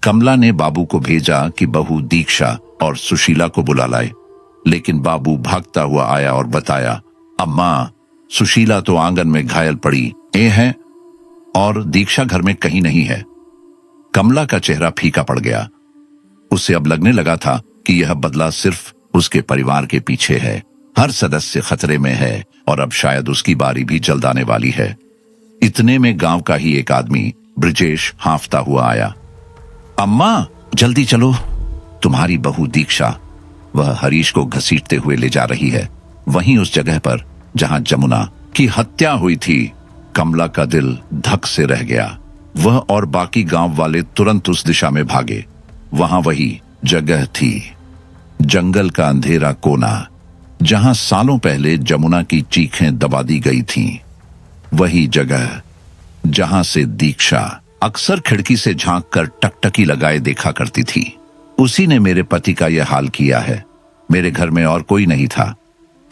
कमला ने बाबू को भेजा कि बहू दीक्षा और सुशीला को बुला लाए, लेकिन बाबू भागता हुआ आया और बताया, अम्मा, सुशीला तो आंगन में घायल पड़ी है और दीक्षा घर में कहीं नहीं है। कमला का चेहरा फीका पड़ गया। उसे अब लगने लगा था कि यह बदला सिर्फ उसके परिवार के पीछे है। हर सदस्य खतरे में है और अब शायद उसकी बारी भी जल्द आने वाली है। इतने में गांव का ही एक आदमी ब्रिजेश हांफता हुआ आया। अम्मा जल्दी चलो, तुम्हारी बहू दीक्षा। वह हरीश को घसीटते हुए ले जा रही है, वहीं उस जगह पर जहां जमुना की हत्या हुई थी। कमला का दिल धक से रह गया। वह और बाकी गांव वाले तुरंत उस दिशा में भागे। वहां वही जगह थी, जंगल का अंधेरा कोना, जहां सालों पहले जमुना की चीखें दबा दी गई थीं। वही जगह जहां से दीक्षा अक्सर खिड़की से झांक कर टकटकी लगाए देखा करती थी। उसी ने मेरे पति का यह हाल किया है। मेरे घर में और कोई नहीं था।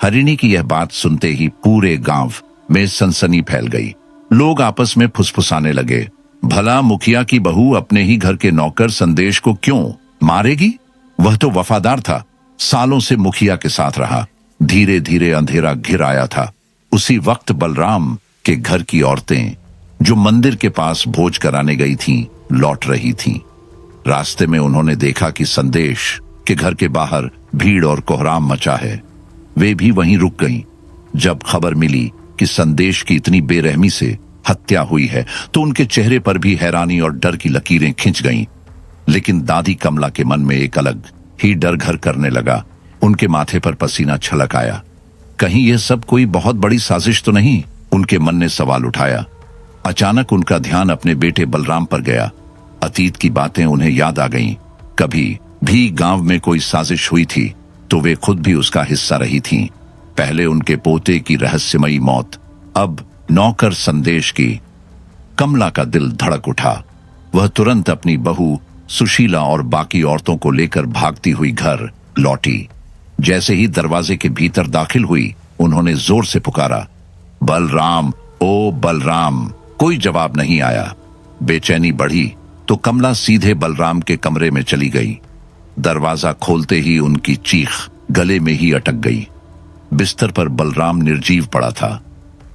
हरिणी की यह बात सुनते ही पूरे गांव में सनसनी फैल गई। लोग आपस में फुसफुसाने लगे, भला मुखिया की बहू अपने ही घर के नौकर संदेश को क्यों मारेगी? वह तो वफादार था, सालों से मुखिया के साथ रहा। धीरे धीरे अंधेरा घिर आया था। उसी वक्त बलराम के घर की औरतें, जो मंदिर के पास भोज कराने गई थीं, लौट रही थीं। रास्ते में उन्होंने देखा कि संदेश के घर के बाहर भीड़ और कोहराम मचा है। वे भी वहीं रुक गईं। जब खबर मिली कि संदेश की इतनी बेरहमी से हत्या हुई है, तो उनके चेहरे पर भी हैरानी और डर की लकीरें खिंच गईं। लेकिन दादी कमला के मन में एक अलग ही डर घर करने लगा। उनके माथे पर पसीना छलक आया। कहीं यह सब कोई बहुत बड़ी साजिश तो नहीं? उनके मन ने सवाल उठाया। अचानक उनका ध्यान अपने बेटे बलराम पर गया। अतीत की बातें उन्हें याद आ गईं। कभी भी गांव में कोई साजिश हुई थी तो वे खुद भी उसका हिस्सा रही थीं। पहले उनके पोते की रहस्यमयी मौत, अब नौकर संदेश की। कमला का दिल धड़क उठा। वह तुरंत अपनी बहू सुशीला और बाकी औरतों को लेकर भागती हुई घर लौटी। जैसे ही दरवाजे के भीतर दाखिल हुई, उन्होंने जोर से पुकारा, बलराम, ओ बलराम। कोई जवाब नहीं आया। बेचैनी बढ़ी तो कमला सीधे बलराम के कमरे में चली गई। दरवाजा खोलते ही उनकी चीख गले में ही अटक गई। बिस्तर पर बलराम निर्जीव पड़ा था।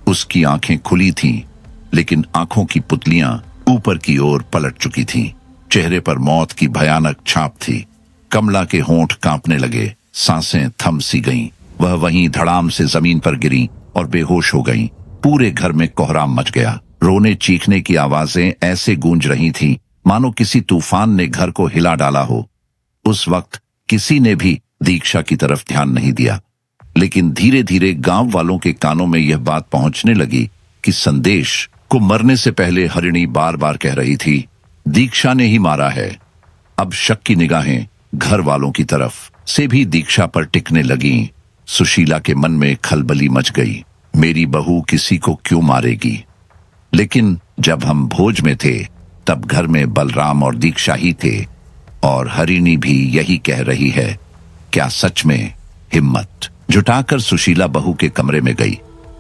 उसकी आंखें खुली थीं, लेकिन आंखों की पुतलियां ऊपर की ओर पलट चुकी थीं। चेहरे पर मौत की भयानक छाप थी। कमला के होंठ कांपने लगे, सांसें थम सी गईं। वह वहीं धड़ाम से जमीन पर गिरी और बेहोश हो गईं। पूरे घर में कोहराम मच गया। रोने चीखने की आवाजें ऐसे गूंज रही थीं मानो किसी तूफान ने घर को हिला डाला हो। उस वक्त किसी ने भी दीक्षा की तरफ ध्यान नहीं दिया, लेकिन धीरे धीरे गांव वालों के कानों में यह बात पहुंचने लगी कि संदेश को मरने से पहले हरिणी बार बार कह रही थी, दीक्षा ने ही मारा है। अब शक की निगाहें घर वालों की तरफ से भी दीक्षा पर टिकने लगीं। सुशीला के मन में खलबली मच गई। मेरी बहू किसी को क्यों मारेगी? लेकिन जब हम भोज में थे तब घर में बलराम और दीक्षा ही थे, और हरिणी भी यही कह रही है। क्या सच में? हिम्मत जुटाकर सुशीला बहू के कमरे में गई।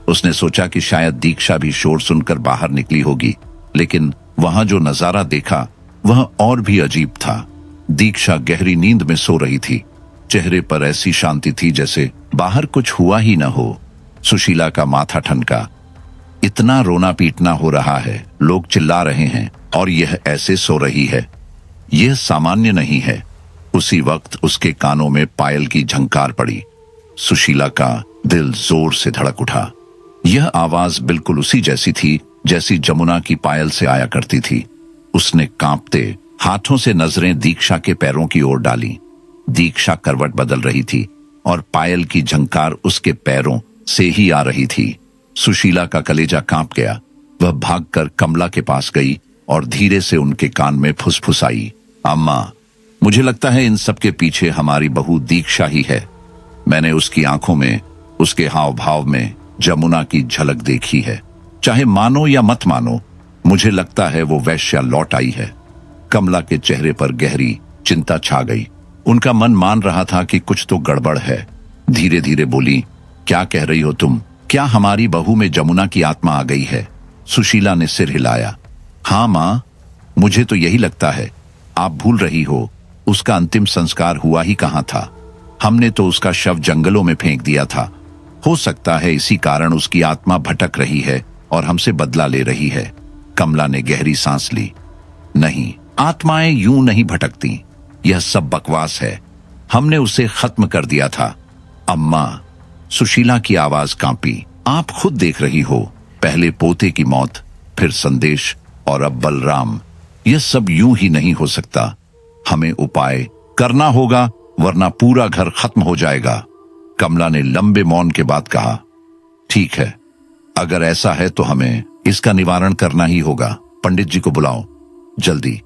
उसने सोचा कि शायद दीक्षा भी शोर सुनकर बाहर निकली होगी, लेकिन वहां जो नजारा देखा वह और भी अजीब था। दीक्षा गहरी नींद में सो रही थी। चेहरे पर ऐसी शांति थी जैसे बाहर कुछ हुआ ही न हो। सुशीला का माथा ठनका। इतना रोना पीटना हो रहा है, लोग चिल्ला रहे हैं, और यह ऐसे सो रही है। यह सामान्य नहीं है। उसी वक्त उसके कानों में पायल की झंकार पड़ी। सुशीला का दिल जोर से धड़क उठा। यह आवाज बिल्कुल उसी जैसी थी जैसी जमुना की पायल से आया करती थी। उसने कांपते हाथों से नजरें दीक्षा के पैरों की ओर डाली। दीक्षा करवट बदल रही थी और पायल की झंकार उसके पैरों से ही आ रही थी। सुशीला का कलेजा कांप गया। वह भागकर कमला के पास गई और धीरे से उनके कान में फुसफुसाई, अम्मा, मुझे लगता है इन सब के पीछे हमारी बहू दीक्षा ही है। मैंने उसकी आंखों में, उसके हाव भाव में जमुना की झलक देखी है। चाहे मानो या मत मानो, मुझे लगता है वो वैश्या लौट आई है। कमला के चेहरे पर गहरी चिंता छा गई। उनका मन मान रहा था कि कुछ तो गड़बड़ है। धीरे धीरे बोली, क्या कह रही हो तुम? क्या हमारी बहू में जमुना की आत्मा आ गई है? सुशीला ने सिर हिलाया। हाँ माँ, मुझे तो यही लगता है। आप भूल रही हो, उसका अंतिम संस्कार हुआ ही कहाँ था। हमने तो उसका शव जंगलों में फेंक दिया था। हो सकता है इसी कारण उसकी आत्मा भटक रही है और हमसे बदला ले रही है। कमला ने गहरी सांस ली। नहीं, आत्माएं यूं नहीं भटकती। यह सब बकवास है। हमने उसे खत्म कर दिया था। अम्मा, सुशीला की आवाज कांपी। आप खुद देख रही हो, पहले पोते की मौत, फिर संदेश, और अब बलराम, यह सब यूं ही नहीं हो सकता। हमें उपाय करना होगा, वरना पूरा घर खत्म हो जाएगा। कमला ने लंबे मौन के बाद कहा, ठीक है, अगर ऐसा है तो हमें इसका निवारण करना ही होगा। पंडित जी को बुलाओ, जल्दी।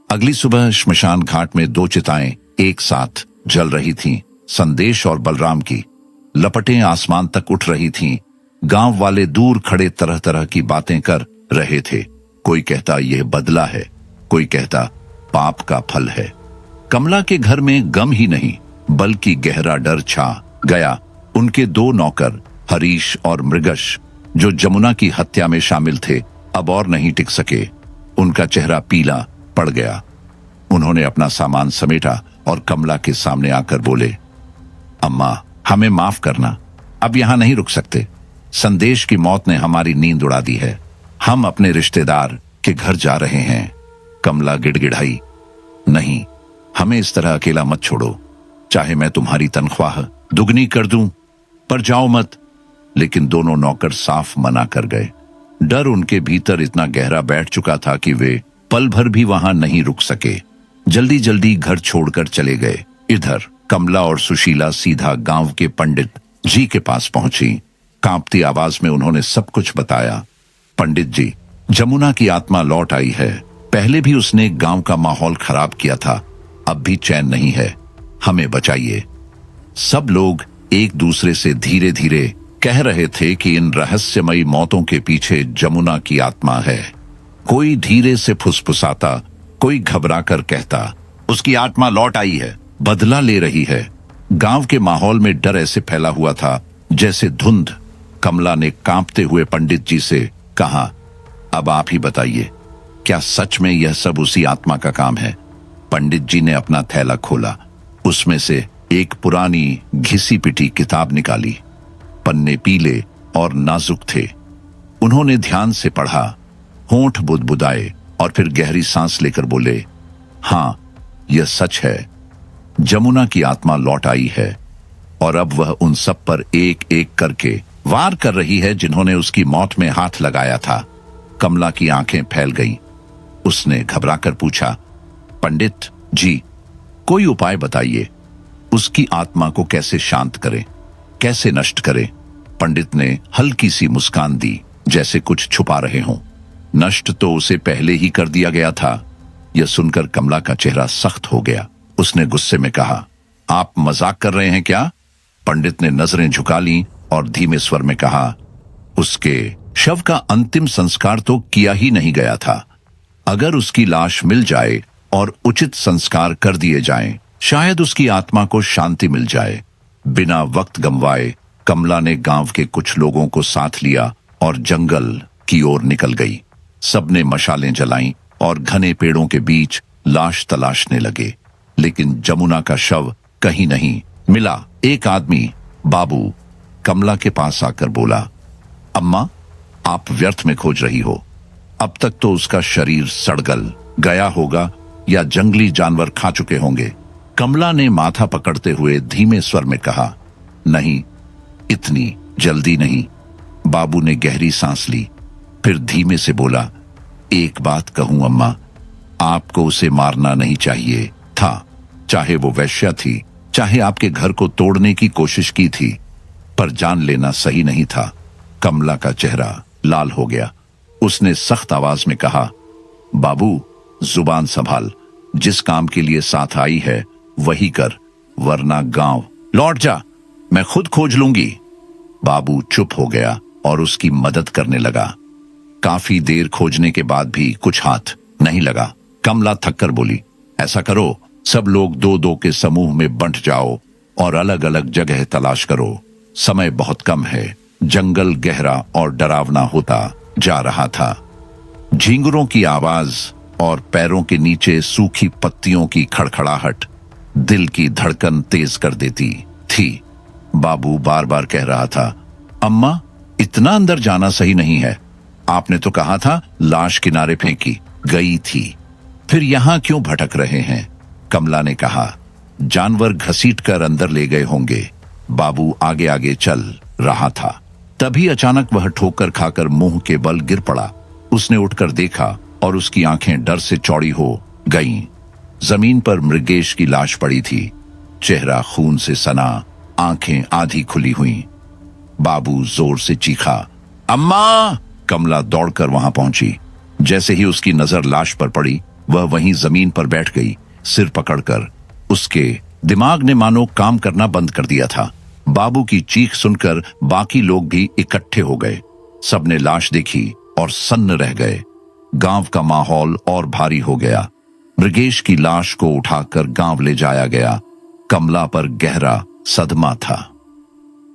अगली सुबह श्मशान घाट में 2 चिताएं एक साथ जल रही थीं। संदेश और बलराम की लपटें आसमान तक उठ रही थीं। गांव वाले दूर खड़े तरह तरह की बातें कर रहे थे। कोई कहता यह बदला है, कोई कहता पाप का फल है। कमला के घर में गम ही नहीं बल्कि गहरा डर छा गया। उनके 2 नौकर हरीश और मृगश, जो जमुना की हत्या में शामिल थे, अब और नहीं टिक सके। उनका चेहरा पीला पड़ गया। उन्होंने अपना सामान समेटा और कमला के सामने आकर बोले, अम्मा, हमें माफ करना, अब यहां नहीं रुक सकते। संदेश की मौत ने हमारी नींद उड़ा दी है। हम अपने रिश्तेदार के घर जा रहे हैं। कमला गिड़गिड़ाई, नहीं, हमें इस तरह अकेला मत छोड़ो। चाहे मैं तुम्हारी तनख्वाह दुगनी कर दूं, पर जाओ मत। लेकिन दोनों नौकर साफ मना कर गए। डर उनके भीतर इतना गहरा बैठ चुका था कि वे पल भर भी वहां नहीं रुक सके। जल्दी जल्दी घर छोड़कर चले गए। इधर कमला और सुशीला सीधा गांव के पंडित जी के पास पहुंची। कांपती आवाज में उन्होंने सब कुछ बताया। पंडित जी, जमुना की आत्मा लौट आई है। पहले भी उसने गांव का माहौल खराब किया था, अब भी चैन नहीं है। हमें बचाइए। सब लोग एक दूसरे से धीरे धीरे कह रहे थे कि इन रहस्यमयी मौतों के पीछे जमुना की आत्मा है। कोई धीरे से फुसफुसाता, कोई घबराकर कहता, उसकी आत्मा लौट आई है, बदला ले रही है। गांव के माहौल में डर ऐसे फैला हुआ था जैसे धुंध। कमला ने कांपते हुए पंडित जी से कहा, अब आप ही बताइए, क्या सच में यह सब उसी आत्मा का काम है? पंडित जी ने अपना थैला खोला। उसमें से एक पुरानी घिसी पिटी किताब निकाली। पन्ने पीले और नाजुक थे। उन्होंने ध्यान से पढ़ा, होंठ बुदबुदाए और फिर गहरी सांस लेकर बोले, हां, यह सच है। जमुना की आत्मा लौट आई है और अब वह उन सब पर एक एक करके वार कर रही है जिन्होंने उसकी मौत में हाथ लगाया था। कमला की आंखें फैल गईं। उसने घबराकर पूछा, पंडित जी, कोई उपाय बताइए। उसकी आत्मा को कैसे शांत करें, कैसे नष्ट करें? पंडित ने हल्की सी मुस्कान दी, जैसे कुछ छुपा रहे हों। नष्ट तो उसे पहले ही कर दिया गया था। यह सुनकर कमला का चेहरा सख्त हो गया। उसने गुस्से में कहा, आप मजाक कर रहे हैं क्या? पंडित ने नजरें झुका लीं और धीमे स्वर में कहा, उसके शव का अंतिम संस्कार तो किया ही नहीं गया था। अगर उसकी लाश मिल जाए और उचित संस्कार कर दिए जाएं, शायद उसकी आत्मा को शांति मिल जाए। बिना वक्त गंवाए कमला ने गांव के कुछ लोगों को साथ लिया और जंगल की ओर निकल गई। सबने मशालें जलाईं और घने पेड़ों के बीच लाश तलाशने लगे, लेकिन जमुना का शव कहीं नहीं मिला। एक आदमी, बाबू, कमला के पास आकर बोला, अम्मा, आप व्यर्थ में खोज रही हो। अब तक तो उसका शरीर सड़गल गया होगा या जंगली जानवर खा चुके होंगे। कमला ने माथा पकड़ते हुए धीमे स्वर में कहा, नहीं, इतनी जल्दी नहीं। बाबू ने गहरी सांस ली, फिर धीमे से बोला, एक बात कहूं अम्मा, आपको उसे मारना नहीं चाहिए था। चाहे वो वैश्या थी, चाहे आपके घर को तोड़ने की कोशिश की थी, पर जान लेना सही नहीं था। कमला का चेहरा लाल हो गया। उसने सख्त आवाज में कहा, बाबू, जुबान संभाल। जिस काम के लिए साथ आई है वही कर, वरना गांव लौट जा, मैं खुद खोज लूंगी। बाबू चुप हो गया और उसकी मदद करने लगा। काफी देर खोजने के बाद भी कुछ हाथ नहीं लगा। कमला थककर बोली, ऐसा करो, सब लोग 2-2 के समूह में बंट जाओ और अलग अलग जगह तलाश करो। समय बहुत कम है। जंगल गहरा और डरावना होता जा रहा था। झींगुरों की आवाज और पैरों के नीचे सूखी पत्तियों की खड़खड़ाहट दिल की धड़कन तेज कर देती थी। बाबू बार बार कह रहा था, अम्मा, इतना अंदर जाना सही नहीं है। आपने तो कहा था लाश किनारे फेंकी गई थी, फिर यहां क्यों भटक रहे हैं? कमला ने कहा, जानवर घसीटकर अंदर ले गए होंगे। बाबू आगे आगे चल रहा था। तभी अचानक वह ठोकर खाकर मुंह के बल गिर पड़ा। उसने उठकर देखा और उसकी आंखें डर से चौड़ी हो गईं। जमीन पर मृगेश की लाश पड़ी थी, चेहरा खून से सना, आंखें आधी खुली हुई। बाबू जोर से चीखा, अम्मा! कमला दौड़कर वहां पहुंची। जैसे ही उसकी नजर लाश पर पड़ी, वह वहीं जमीन पर बैठ गई, सिर पकड़कर। उसके दिमाग ने मानो काम करना बंद कर दिया था। बाबू की चीख सुनकर बाकी लोग भी इकट्ठे हो गए। सबने लाश देखी और सन्न रह गए। गांव का माहौल और भारी हो गया। मृगेश की लाश को उठाकर गांव ले जाया गया। कमला पर गहरा सदमा था।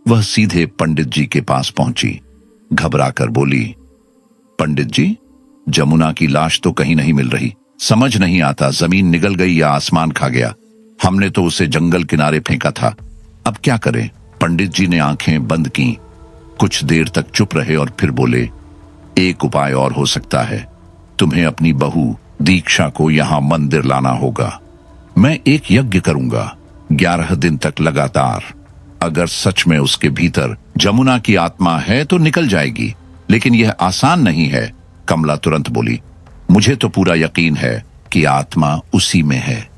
वह सीधे पंडित जी के पास पहुंची, घबराकर बोली, पंडित जी, जमुना की लाश तो कहीं नहीं मिल रही। समझ नहीं आता जमीन निगल गई या आसमान खा गया। हमने तो उसे जंगल किनारे फेंका था, अब क्या करें? पंडित जी ने आंखें बंद की, कुछ देर तक चुप रहे और फिर बोले, एक उपाय और हो सकता है। तुम्हें अपनी बहू दीक्षा को यहां मंदिर लाना होगा। मैं एक यज्ञ करूंगा 11 दिन तक लगातार। अगर सच में उसके भीतर जमुना की आत्मा है तो निकल जाएगी, लेकिन यह आसान नहीं है। कमला तुरंत बोली, मुझे तो पूरा यकीन है कि आत्मा उसी में है।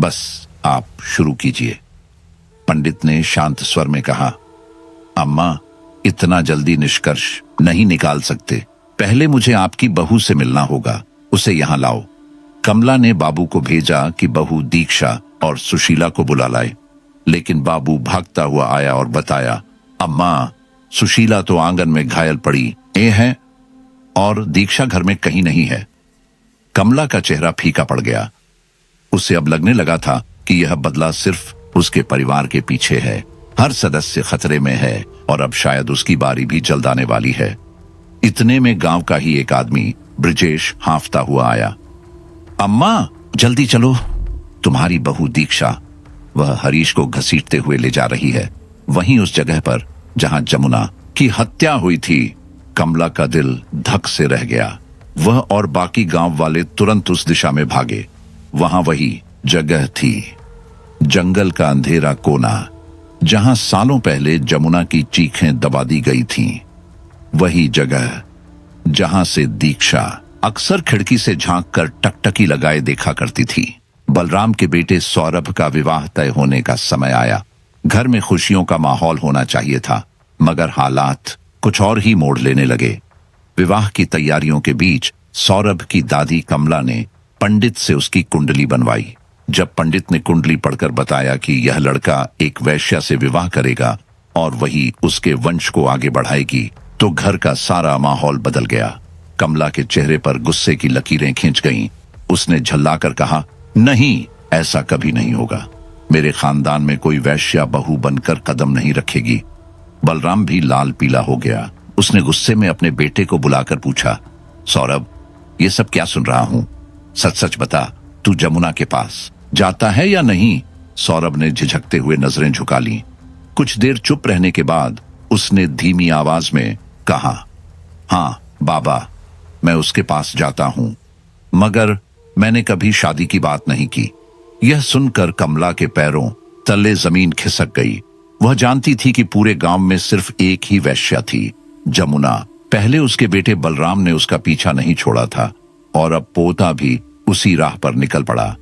बस आप शुरू कीजिए। पंडित ने शांत स्वर में कहा, अम्मा, इतना जल्दी निष्कर्ष नहीं निकाल सकते। पहले मुझे आपकी बहू से मिलना होगा, उसे यहां लाओ। कमला ने बाबू को भेजा कि बहू दीक्षा और सुशीला को बुला लाए, लेकिन बाबू भागता हुआ आया और बताया, अम्मा, सुशीला तो आंगन में घायल पड़ी है और दीक्षा घर में कहीं नहीं है। कमला का चेहरा फीका पड़ गया। उसे अब लगने लगा था कि यह बदला सिर्फ उसके परिवार के पीछे है। हर सदस्य खतरे में है और अब शायद उसकी बारी भी जल्द आने वाली है। इतने में गांव का ही एक आदमी ब्रजेश हांफता हुआ आया। अम्मा, जल्दी चलो, तुम्हारी बहू दीक्षा वह हरीश को घसीटते हुए ले जा रही है, वहीं उस जगह पर जहां जमुना की हत्या हुई थी। कमला का दिल धक से रह गया। वह और बाकी गांव वाले तुरंत उस दिशा में भागे। वहां वही जगह थी, जंगल का अंधेरा कोना, जहां सालों पहले जमुना की चीखें दबा दी गई थीं। वही जगह जहां से दीक्षा अक्सर खिड़की से झांककर टकटकी लगाए देखा करती थी। बलराम के बेटे सौरभ का विवाह तय होने का समय आया। घर में खुशियों का माहौल होना चाहिए था, मगर हालात कुछ और ही मोड़ लेने लगे। विवाह की तैयारियों के बीच सौरभ की दादी कमला ने पंडित से उसकी कुंडली बनवाई। जब पंडित ने कुंडली पढ़कर बताया कि यह लड़का एक वैश्या से विवाह करेगा और वही उसके वंश को आगे बढ़ाएगी, तो घर का सारा माहौल बदल गया। कमला के चेहरे पर गुस्से की लकीरें खिंच गईं। उसने झल्लाकर कहा, नहीं, ऐसा कभी नहीं होगा। मेरे खानदान में कोई वैश्या बहू बनकर कदम नहीं रखेगी। बलराम भी लाल पीला हो गया। उसने गुस्से में अपने बेटे को बुलाकर पूछा, सौरभ, ये सब क्या सुन रहा हूं? सच सच बता, तू जमुना के पास जाता है या नहीं? सौरभ ने झिझकते हुए नजरें झुका ली। कुछ देर चुप रहने के बाद उसने धीमी आवाज में कहा, हाँ बाबा, मैं उसके पास जाता हूं, मगर मैंने कभी शादी की बात नहीं की। यह सुनकर कमला के पैरों तले जमीन खिसक गई। वह जानती थी कि पूरे गांव में सिर्फ एक ही वैश्या थी, जमुना। पहले उसके बेटे बलराम ने उसका पीछा नहीं छोड़ा था और अब पोता भी उसी राह पर निकल पड़ा।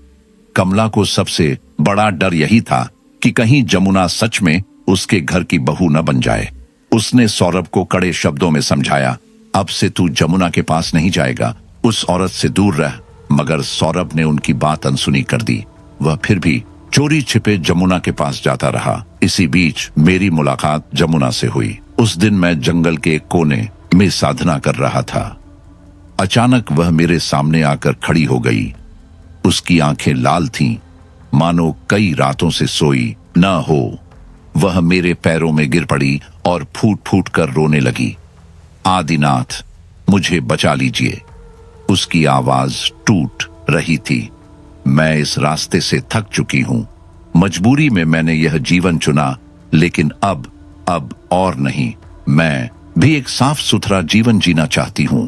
कमला को सबसे बड़ा डर यही था कि कहीं जमुना सच में उसके घर की बहू न बन जाए। उसने सौरभ को कड़े शब्दों में समझाया, अब से तू जमुना के पास नहीं जाएगा, उस औरत से दूर रह। मगर सौरभ ने उनकी बात अनसुनी कर दी। वह फिर भी चोरी छिपे जमुना के पास जाता रहा। इसी बीच मेरी मुलाकात जमुना से हुई। उस दिन मैं जंगल के एक कोने में साधना कर रहा था। अचानक वह मेरे सामने आकर खड़ी हो गई। उसकी आंखें लाल थीं, मानो कई रातों से सोई न हो। वह मेरे पैरों में गिर पड़ी और फूट फूट कर रोने लगी। आदिनाथ, मुझे बचा लीजिए। उसकी आवाज टूट रही थी। मैं इस रास्ते से थक चुकी हूं। मजबूरी में मैंने यह जीवन चुना, लेकिन अब और नहीं। मैं भी एक साफ सुथरा जीवन जीना चाहती हूं।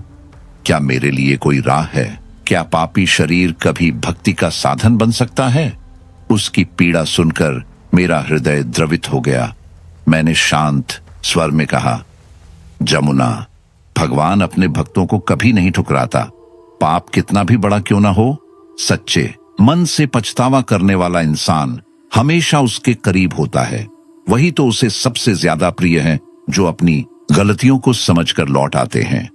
क्या मेरे लिए कोई राह है? क्या पापी शरीर कभी भक्ति का साधन बन सकता है? उसकी पीड़ा सुनकर मेरा हृदय द्रवित हो गया। मैंने शांत स्वर में कहा, जमुना, भगवान अपने भक्तों को कभी नहीं ठुकराता। पाप कितना भी बड़ा क्यों ना हो, सच्चे मन से पछतावा करने वाला इंसान हमेशा उसके करीब होता है। वही तो उसे सबसे ज्यादा प्रिय है, जो अपनी गलतियों को समझकर लौट आते हैं।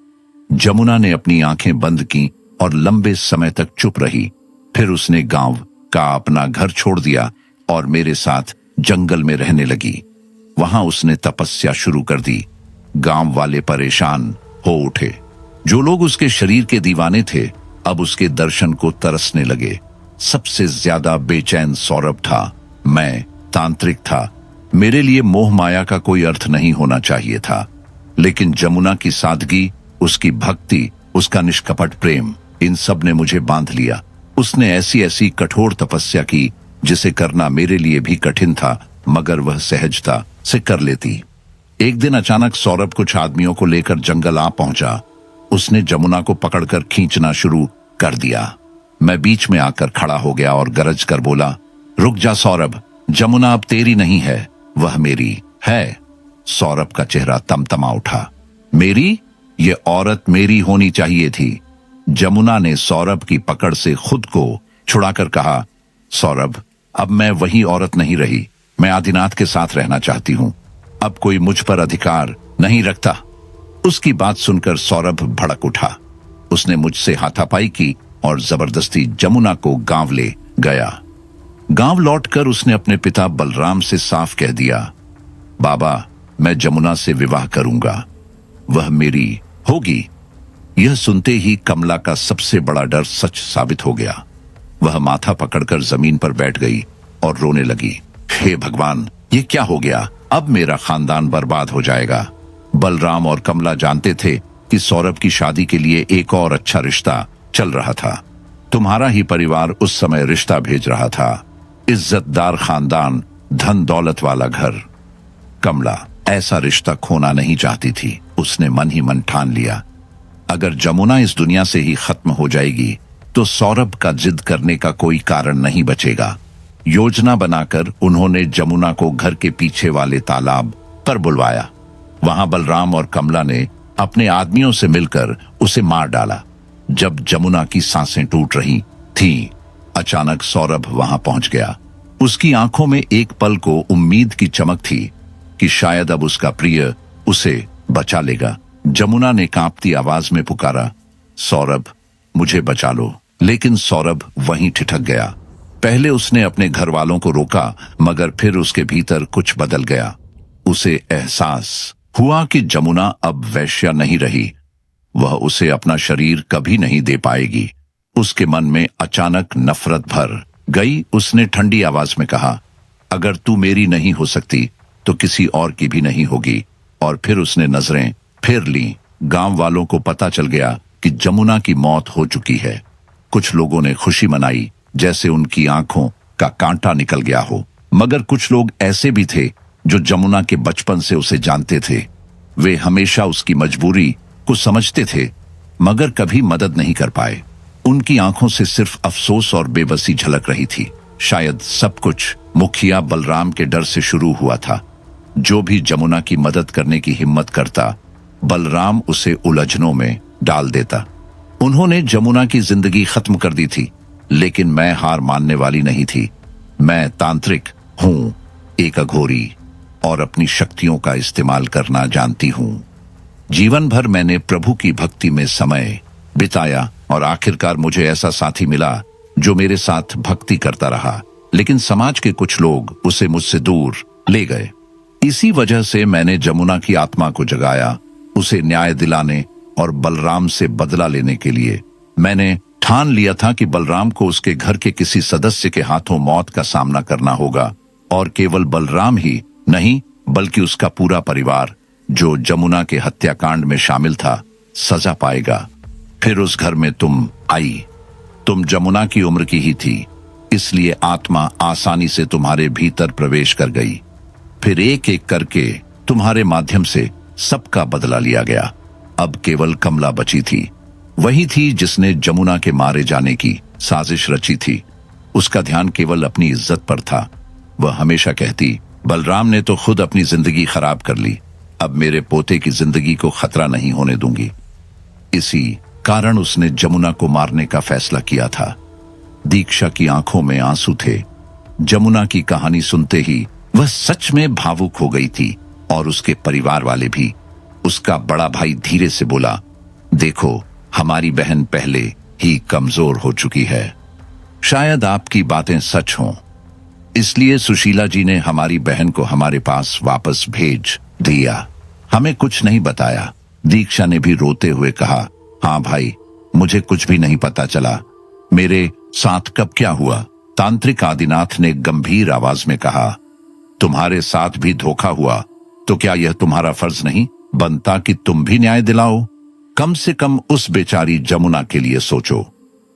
जमुना ने अपनी आंखें बंद की और लंबे समय तक चुप रही। फिर उसने गांव का अपना घर छोड़ दिया और मेरे साथ जंगल में रहने लगी। वहां उसने तपस्या शुरू कर दी। गांव वाले परेशान हो उठे। जो लोग उसके शरीर के दीवाने थे, अब उसके दर्शन को तरसने लगे। सबसे ज्यादा बेचैन सौरभ था। मैं तांत्रिक था। मेरे लिए मोह माया का कोई अर्थ नहीं होना चाहिए था। लेकिन जमुना की सादगी, उसकी भक्ति, उसका निष्कपट प्रेम, इन सब ने मुझे बांध लिया। उसने ऐसी ऐसी कठोर तपस्या की जिसे करना मेरे लिए भी कठिन था, मगर वह सहजता से कर लेती। एक दिन अचानक सौरभ कुछ आदमियों को लेकर जंगल आ पहुंचा। उसने जमुना को पकड़कर खींचना शुरू कर दिया। मैं बीच में आकर खड़ा हो गया और गरज कर बोला, रुक जा सौरभ, जमुना अब तेरी नहीं है, वह मेरी है। सौरभ का चेहरा तमतमा उठा। मेरी? ये औरत मेरी होनी चाहिए थी। जमुना ने सौरभ की पकड़ से खुद को छुड़ाकर कहा, सौरभ, अब मैं वही औरत नहीं रही। मैं आदिनाथ के साथ रहना चाहती हूं। अब कोई मुझ पर अधिकार नहीं रखता। उसकी बात सुनकर सौरभ भड़क उठा। उसने मुझसे हाथापाई की और जबरदस्ती जमुना को गांव ले गया। गांव लौटकर उसने अपने पिता बलराम से साफ कह दिया, बाबा, मैं जमुना से विवाह करूंगा, वह मेरी होगी। यह सुनते ही कमला का सबसे बड़ा डर सच साबित हो गया। वह माथा पकड़कर जमीन पर बैठ गई और रोने लगी। हे भगवान, ये क्या हो गया? अब मेरा खानदान बर्बाद हो जाएगा। बलराम और कमला जानते थे कि सौरभ की शादी के लिए एक और अच्छा रिश्ता चल रहा था। तुम्हारा ही परिवार उस समय रिश्ता भेज रहा था। इज्जतदार खानदान, धन दौलत वाला घर। कमला ऐसा रिश्ता खोना नहीं चाहती थी। उसने मन ही मन ठान लिया, अगर जमुना इस दुनिया से ही खत्म हो जाएगी तो सौरभ का जिद करने का कोई कारण नहीं बचेगा। योजना बनाकर उन्होंने जमुना को घर के पीछे वाले तालाब पर बुलवाया। वहां बलराम और कमला ने अपने आदमियों से मिलकर उसे मार डाला। जब जमुना की सांसें टूट रही थीं, अचानक सौरभ वहां पहुंच गया। उसकी आंखों में एक पल को उम्मीद की चमक थी कि शायद अब उसका प्रिय उसे बचा लेगा। जमुना ने कांपती आवाज में पुकारा, सौरभ, मुझे बचा लो। लेकिन सौरभ वहीं ठिठक गया। पहले उसने अपने घर वालों को रोका, मगर फिर उसके भीतर कुछ बदल गया। उसे एहसास हुआ कि जमुना अब वैश्या नहीं रही। वह उसे अपना शरीर कभी नहीं दे पाएगी। उसके मन में अचानक नफरत भर गई। उसने ठंडी आवाज में कहा, अगर तू मेरी नहीं हो सकती तो किसी और की भी नहीं होगी। और फिर उसने नजरें फेर ली। गांव वालों को पता चल गया कि जमुना की मौत हो चुकी है। कुछ लोगों ने खुशी मनाई जैसे उनकी आंखों का कांटा निकल गया हो, मगर कुछ लोग ऐसे भी थे जो जमुना के बचपन से उसे जानते थे। वे हमेशा उसकी मजबूरी को समझते थे, मगर कभी मदद नहीं कर पाए। उनकी आंखों से सिर्फ अफसोस और बेबसी झलक रही थी। शायद सब कुछ मुखिया बलराम के डर से शुरू हुआ था। जो भी जमुना की मदद करने की हिम्मत करता, बलराम उसे उलझनों में डाल देता। उन्होंने जमुना की जिंदगी खत्म कर दी थी, लेकिन मैं हार मानने वाली नहीं थी। मैं तांत्रिक हूं, एक अघोरी, और अपनी शक्तियों का इस्तेमाल करना जानती हूं। जीवन भर मैंने प्रभु की भक्ति में समय बिताया और आखिरकार मुझे ऐसा साथी मिला जो मेरे साथ भक्ति करता रहा। लेकिन समाज के कुछ लोग उसे मुझसे दूर ले गए। इसी वजह से मैंने जमुना की आत्मा को जगाया, उसे न्याय दिलाने और बलराम से बदला लेने के लिए। मैंने ठान लिया था कि बलराम को उसके घर के किसी सदस्य के हाथों मौत का सामना करना होगा, और केवल बलराम ही नहीं बल्कि उसका पूरा परिवार जो जमुना के हत्याकांड में शामिल था सजा पाएगा। फिर उस घर में तुम आई। तुम जमुना की उम्र की ही थी, इसलिए आत्मा आसानी से तुम्हारे भीतर प्रवेश कर गई। फिर एक एक करके तुम्हारे माध्यम से सबका बदला लिया गया। अब केवल कमला बची थी। वही थी जिसने जमुना के मारे जाने की साजिश रची थी। उसका ध्यान केवल अपनी इज्जत पर था। वह हमेशा कहती, बलराम ने तो खुद अपनी जिंदगी खराब कर ली, अब मेरे पोते की जिंदगी को खतरा नहीं होने दूंगी। इसी कारण उसने जमुना को मारने का फैसला किया था। दीक्षा की आंखों में आंसू थे। जमुना की कहानी सुनते ही वह सच में भावुक हो गई थी और उसके परिवार वाले भी। उसका बड़ा भाई धीरे से बोला, देखो, हमारी बहन पहले ही कमजोर हो चुकी है। शायद आपकी बातें सच हों, इसलिए सुशीला जी ने हमारी बहन को हमारे पास वापस भेज दिया। हमें कुछ नहीं बताया। दीक्षा ने भी रोते हुए कहा, हाँ भाई, मुझे कुछ भी नहीं पता चला। मेरे साथ कब क्या हुआ? तांत्रिक आदिनाथ ने गंभीर आवाज में कहा, तुम्हारे साथ भी धोखा हुआ तो क्या यह तुम्हारा फर्ज नहीं बनता कि तुम भी न्याय दिलाओ? कम से कम उस बेचारी जमुना के लिए सोचो।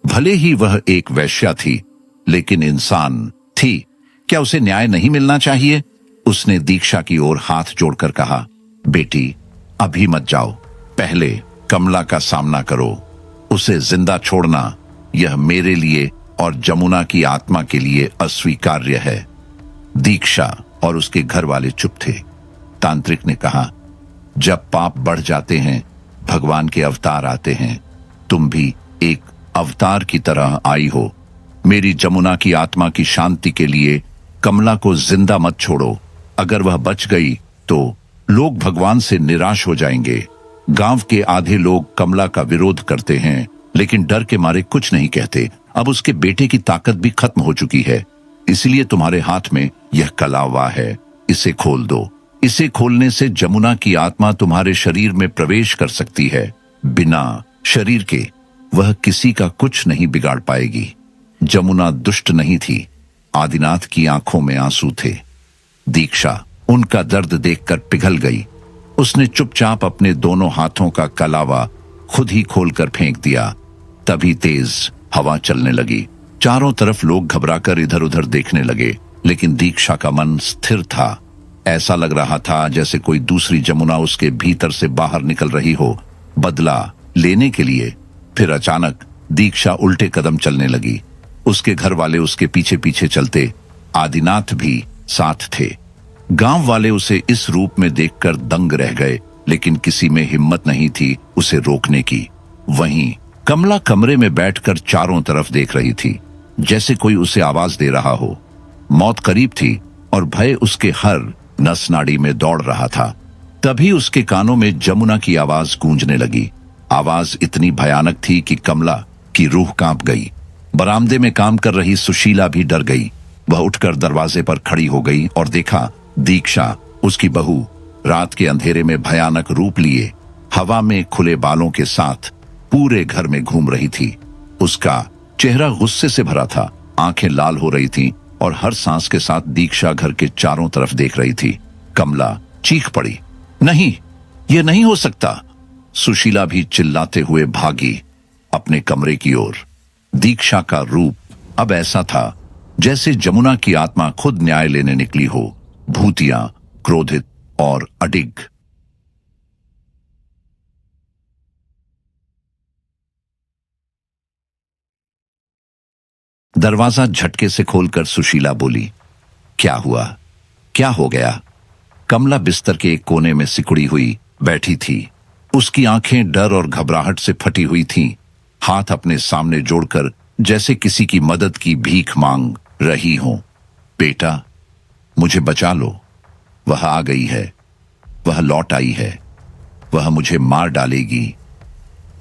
भले ही वह एक वैश्या थी, लेकिन इंसान थी। क्या उसे न्याय नहीं मिलना चाहिए? उसने दीक्षा की ओर हाथ जोड़कर कहा, बेटी, अभी मत जाओ, पहले कमला का सामना करो। उसे जिंदा छोड़ना यह मेरे लिए और जमुना की आत्मा के लिए अस्वीकार्य है। दीक्षा और उसके घर वाले चुप थे। तांत्रिक ने कहा, जब पाप बढ़ जाते हैं, भगवान के अवतार आते हैं। तुम भी एक अवतार की तरह आई हो। मेरी जमुना की आत्मा की शांति के लिए कमला को जिंदा मत छोड़ो। अगर वह बच गई तो लोग भगवान से निराश हो जाएंगे। गांव के आधे लोग कमला का विरोध करते हैं, लेकिन डर के मारे कुछ नहीं कहते। अब उसके बेटे की ताकत भी खत्म हो चुकी है, इसलिए तुम्हारे हाथ में यह कलावा है, इसे खोल दो। इसे खोलने से जमुना की आत्मा तुम्हारे शरीर में प्रवेश कर सकती है। बिना शरीर के वह किसी का कुछ नहीं बिगाड़ पाएगी। जमुना दुष्ट नहीं थी। आदिनाथ की आंखों में आंसू थे। दीक्षा उनका दर्द देखकर पिघल गई। उसने चुपचाप अपने दोनों हाथों का कलावा खुद ही खोलकर फेंक दिया। तभी तेज हवा चलने लगी। चारों तरफ लोग घबराकर इधर उधर देखने लगे, लेकिन दीक्षा का मन स्थिर था। ऐसा लग रहा था जैसे कोई दूसरी जमुना उसके भीतर से बाहर निकल रही हो, बदला लेने के लिए। फिर अचानक दीक्षा उल्टे कदम चलने लगी। उसके घर वाले उसके पीछे पीछे चलते। आदिनाथ भी साथ थे। गांव वाले उसे इस रूप में देखकर दंग रह गए, लेकिन किसी में हिम्मत नहीं थी उसे रोकने की। वहीं कमला कमरे में बैठकर चारों तरफ देख रही थी, जैसे कोई उसे आवाज दे रहा हो। मौत करीब थी और भय उसके हर नस नाड़ी में दौड़ रहा था। तभी उसके कानों में जमुना की आवाज गूंजने लगी। आवाज इतनी भयानक थी कि कमला की रूह कांप गई। बरामदे में काम कर रही सुशीला भी डर गई। वह उठकर दरवाजे पर खड़ी हो गई और देखा दीक्षा, उसकी बहू, रात के अंधेरे में भयानक रूप लिए हवा में खुले बालों के साथ पूरे घर में घूम रही थी। उसका चेहरा गुस्से से भरा था, आंखें लाल हो रही थीं और हर सांस के साथ दीक्षा घर के चारों तरफ देख रही थी। कमला चीख पड़ी, नहीं, यह नहीं हो सकता। सुशीला भी चिल्लाते हुए भागी अपने कमरे की ओर। दीक्षा का रूप अब ऐसा था जैसे जमुना की आत्मा खुद न्याय लेने निकली हो, भूतिया, क्रोधित और अडिग। दरवाजा झटके से खोलकर सुशीला बोली, क्या हुआ? क्या हो गया? कमला बिस्तर के एक कोने में सिकुड़ी हुई बैठी थी। उसकी आंखें डर और घबराहट से फटी हुई थीं, हाथ अपने सामने जोड़कर जैसे किसी की मदद की भीख मांग रही हो। बेटा, मुझे बचा लो। वह आ गई है, वह लौट आई है, वह मुझे मार डालेगी।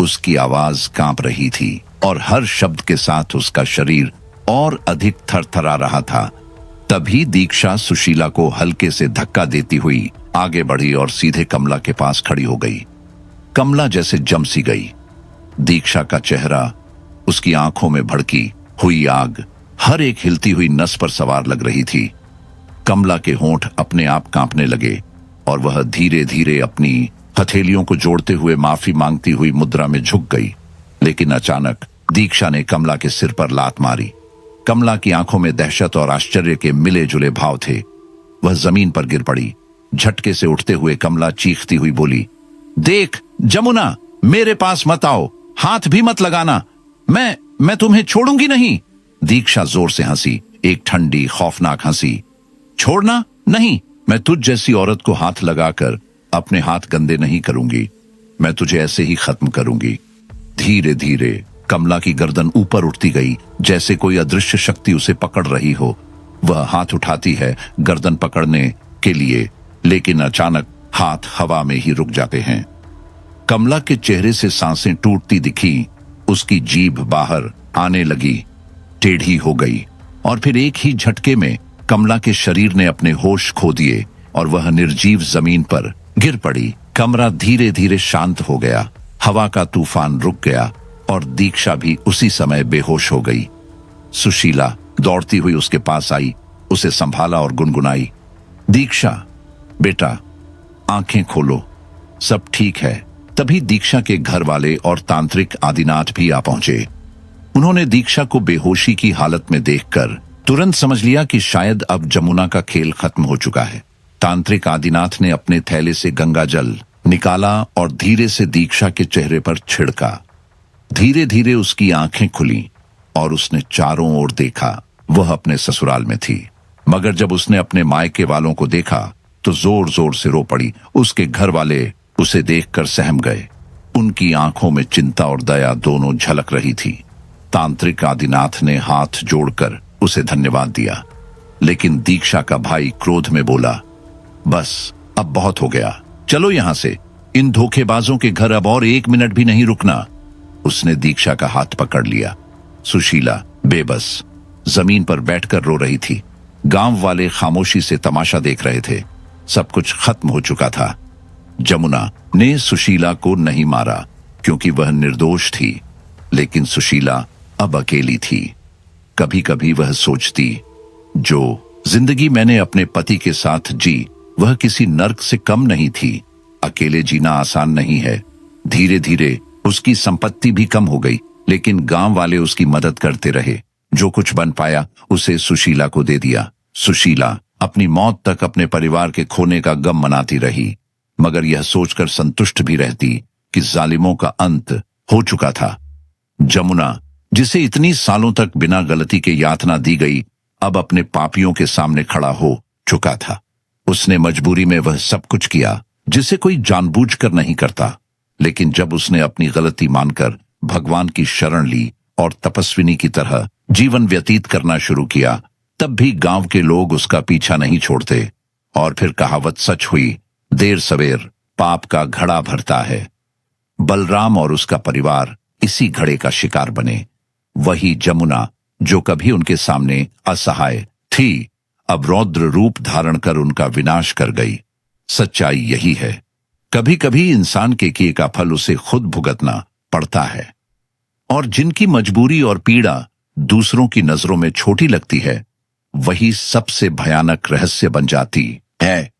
उसकी आवाज कांप रही थी और हर शब्द के साथ उसका शरीर और अधिक थरथरा रहा था। तभी दीक्षा सुशीला को हल्के से धक्का देती हुई आगे बढ़ी और सीधे कमला के पास खड़ी हो गई। कमला जैसे जम सी गई। दीक्षा का चेहरा, उसकी आंखों में भड़की हुई आग, हर एक हिलती हुई नस पर सवार लग रही थी। कमला के होंठ अपने आप कांपने लगे और वह धीरे धीरे अपनी हथेलियों को जोड़ते हुए माफी मांगती हुई मुद्रा में झुक गई। लेकिन अचानक दीक्षा ने कमला के सिर पर लात मारी। कमला की आंखों में दहशत और आश्चर्य के मिले जुले भाव थे। वह जमीन पर गिर पड़ी। झटके से उठते हुए कमला चीखती हुई बोली, देख जमुना, मेरे पास मत आओ, हाथ भी मत लगाना, मैं तुम्हें छोड़ूंगी नहीं। दीक्षा जोर से हंसी, एक ठंडी खौफनाक हंसी। छोड़ना नहीं, मैं तुझ जैसी औरत को हाथ लगाकर अपने हाथ गंदे नहीं करूंगी। मैं तुझे ऐसे ही खत्म करूंगी। धीरे धीरे कमला की गर्दन ऊपर उठती गई, जैसे कोई अदृश्य शक्ति उसे पकड़ रही हो। वह हाथ उठाती है गर्दन पकड़ने के लिए, लेकिन अचानक हाथ हवा में ही रुक जाते हैं। कमला के चेहरे से सांसें टूटती दिखी, उसकी जीभ बाहर आने लगी, टेढ़ी हो गई, और फिर एक ही झटके में कमला के शरीर ने अपने होश खो दिए और वह निर्जीव जमीन पर गिर पड़ी। कमरा धीरे धीरे शांत हो गया, हवा का तूफान रुक गया और दीक्षा भी उसी समय बेहोश हो गई। सुशीला दौड़ती हुई उसके पास आई, उसे संभाला और गुनगुनाई, दीक्षा बेटा, आंखें खोलो, सब ठीक है। तभी दीक्षा के घर वाले और तांत्रिक आदिनाथ भी आ पहुंचे। उन्होंने दीक्षा को बेहोशी की हालत में देखकर तुरंत समझ लिया कि शायद अब जमुना का खेल खत्म हो चुका है। तांत्रिक आदिनाथ ने अपने थैले से गंगा जल निकाला और धीरे से दीक्षा के चेहरे पर छिड़का। धीरे धीरे उसकी आंखें खुली और उसने चारों ओर देखा। वह अपने ससुराल में थी, मगर जब उसने अपने मायके वालों को देखा तो जोर जोर से रो पड़ी। उसके घर वाले उसे देखकर सहम गए, उनकी आंखों में चिंता और दया दोनों झलक रही थी। तांत्रिक आदिनाथ ने हाथ जोड़कर उसे धन्यवाद दिया, लेकिन दीक्षा का भाई क्रोध में बोला, बस अब बहुत हो गया, चलो यहां से, इन धोखेबाजों के घर अब और 1 मिनट भी नहीं रुकना। उसने दीक्षा का हाथ पकड़ लिया। सुशीला बेबस जमीन पर बैठकर रो रही थी। गांव वाले खामोशी से तमाशा देख रहे थे। सब कुछ खत्म हो चुका था। जमुना ने सुशीला को नहीं मारा क्योंकि वह निर्दोष थी, लेकिन सुशीला अब अकेली थी। कभी कभी वह सोचती, जो जिंदगी मैंने अपने पति के साथ जी वह किसी नर्क से कम नहीं थी। अकेले जीना आसान नहीं है। धीरे धीरे उसकी संपत्ति भी कम हो गई, लेकिन गांव वाले उसकी मदद करते रहे। जो कुछ बन पाया उसे सुशीला को दे दिया। सुशीला अपनी मौत तक अपने परिवार के खोने का गम मनाती रही, मगर यह सोचकर संतुष्ट भी रहती कि जालिमों का अंत हो चुका था। जमुना, जिसे इतनी सालों तक बिना गलती के यातना दी गई, अब अपने पापियों के सामने खड़ा हो चुका था। उसने मजबूरी में वह सब कुछ किया जिसे कोई जानबूझकर नहीं करता, लेकिन जब उसने अपनी गलती मानकर भगवान की शरण ली और तपस्विनी की तरह जीवन व्यतीत करना शुरू किया, तब भी गांव के लोग उसका पीछा नहीं छोड़ते। और फिर कहावत सच हुई, देर सवेर पाप का घड़ा भरता है। बलराम और उसका परिवार इसी घड़े का शिकार बने। वही जमुना जो कभी उनके सामने असहाय थी, अब रौद्र रूप धारण कर उनका विनाश कर गई। सच्चाई यही है, कभी कभी इंसान के किए का फल उसे खुद भुगतना पड़ता है, और जिनकी मजबूरी और पीड़ा दूसरों की नजरों में छोटी लगती है, वही सबसे भयानक रहस्य बन जाती है।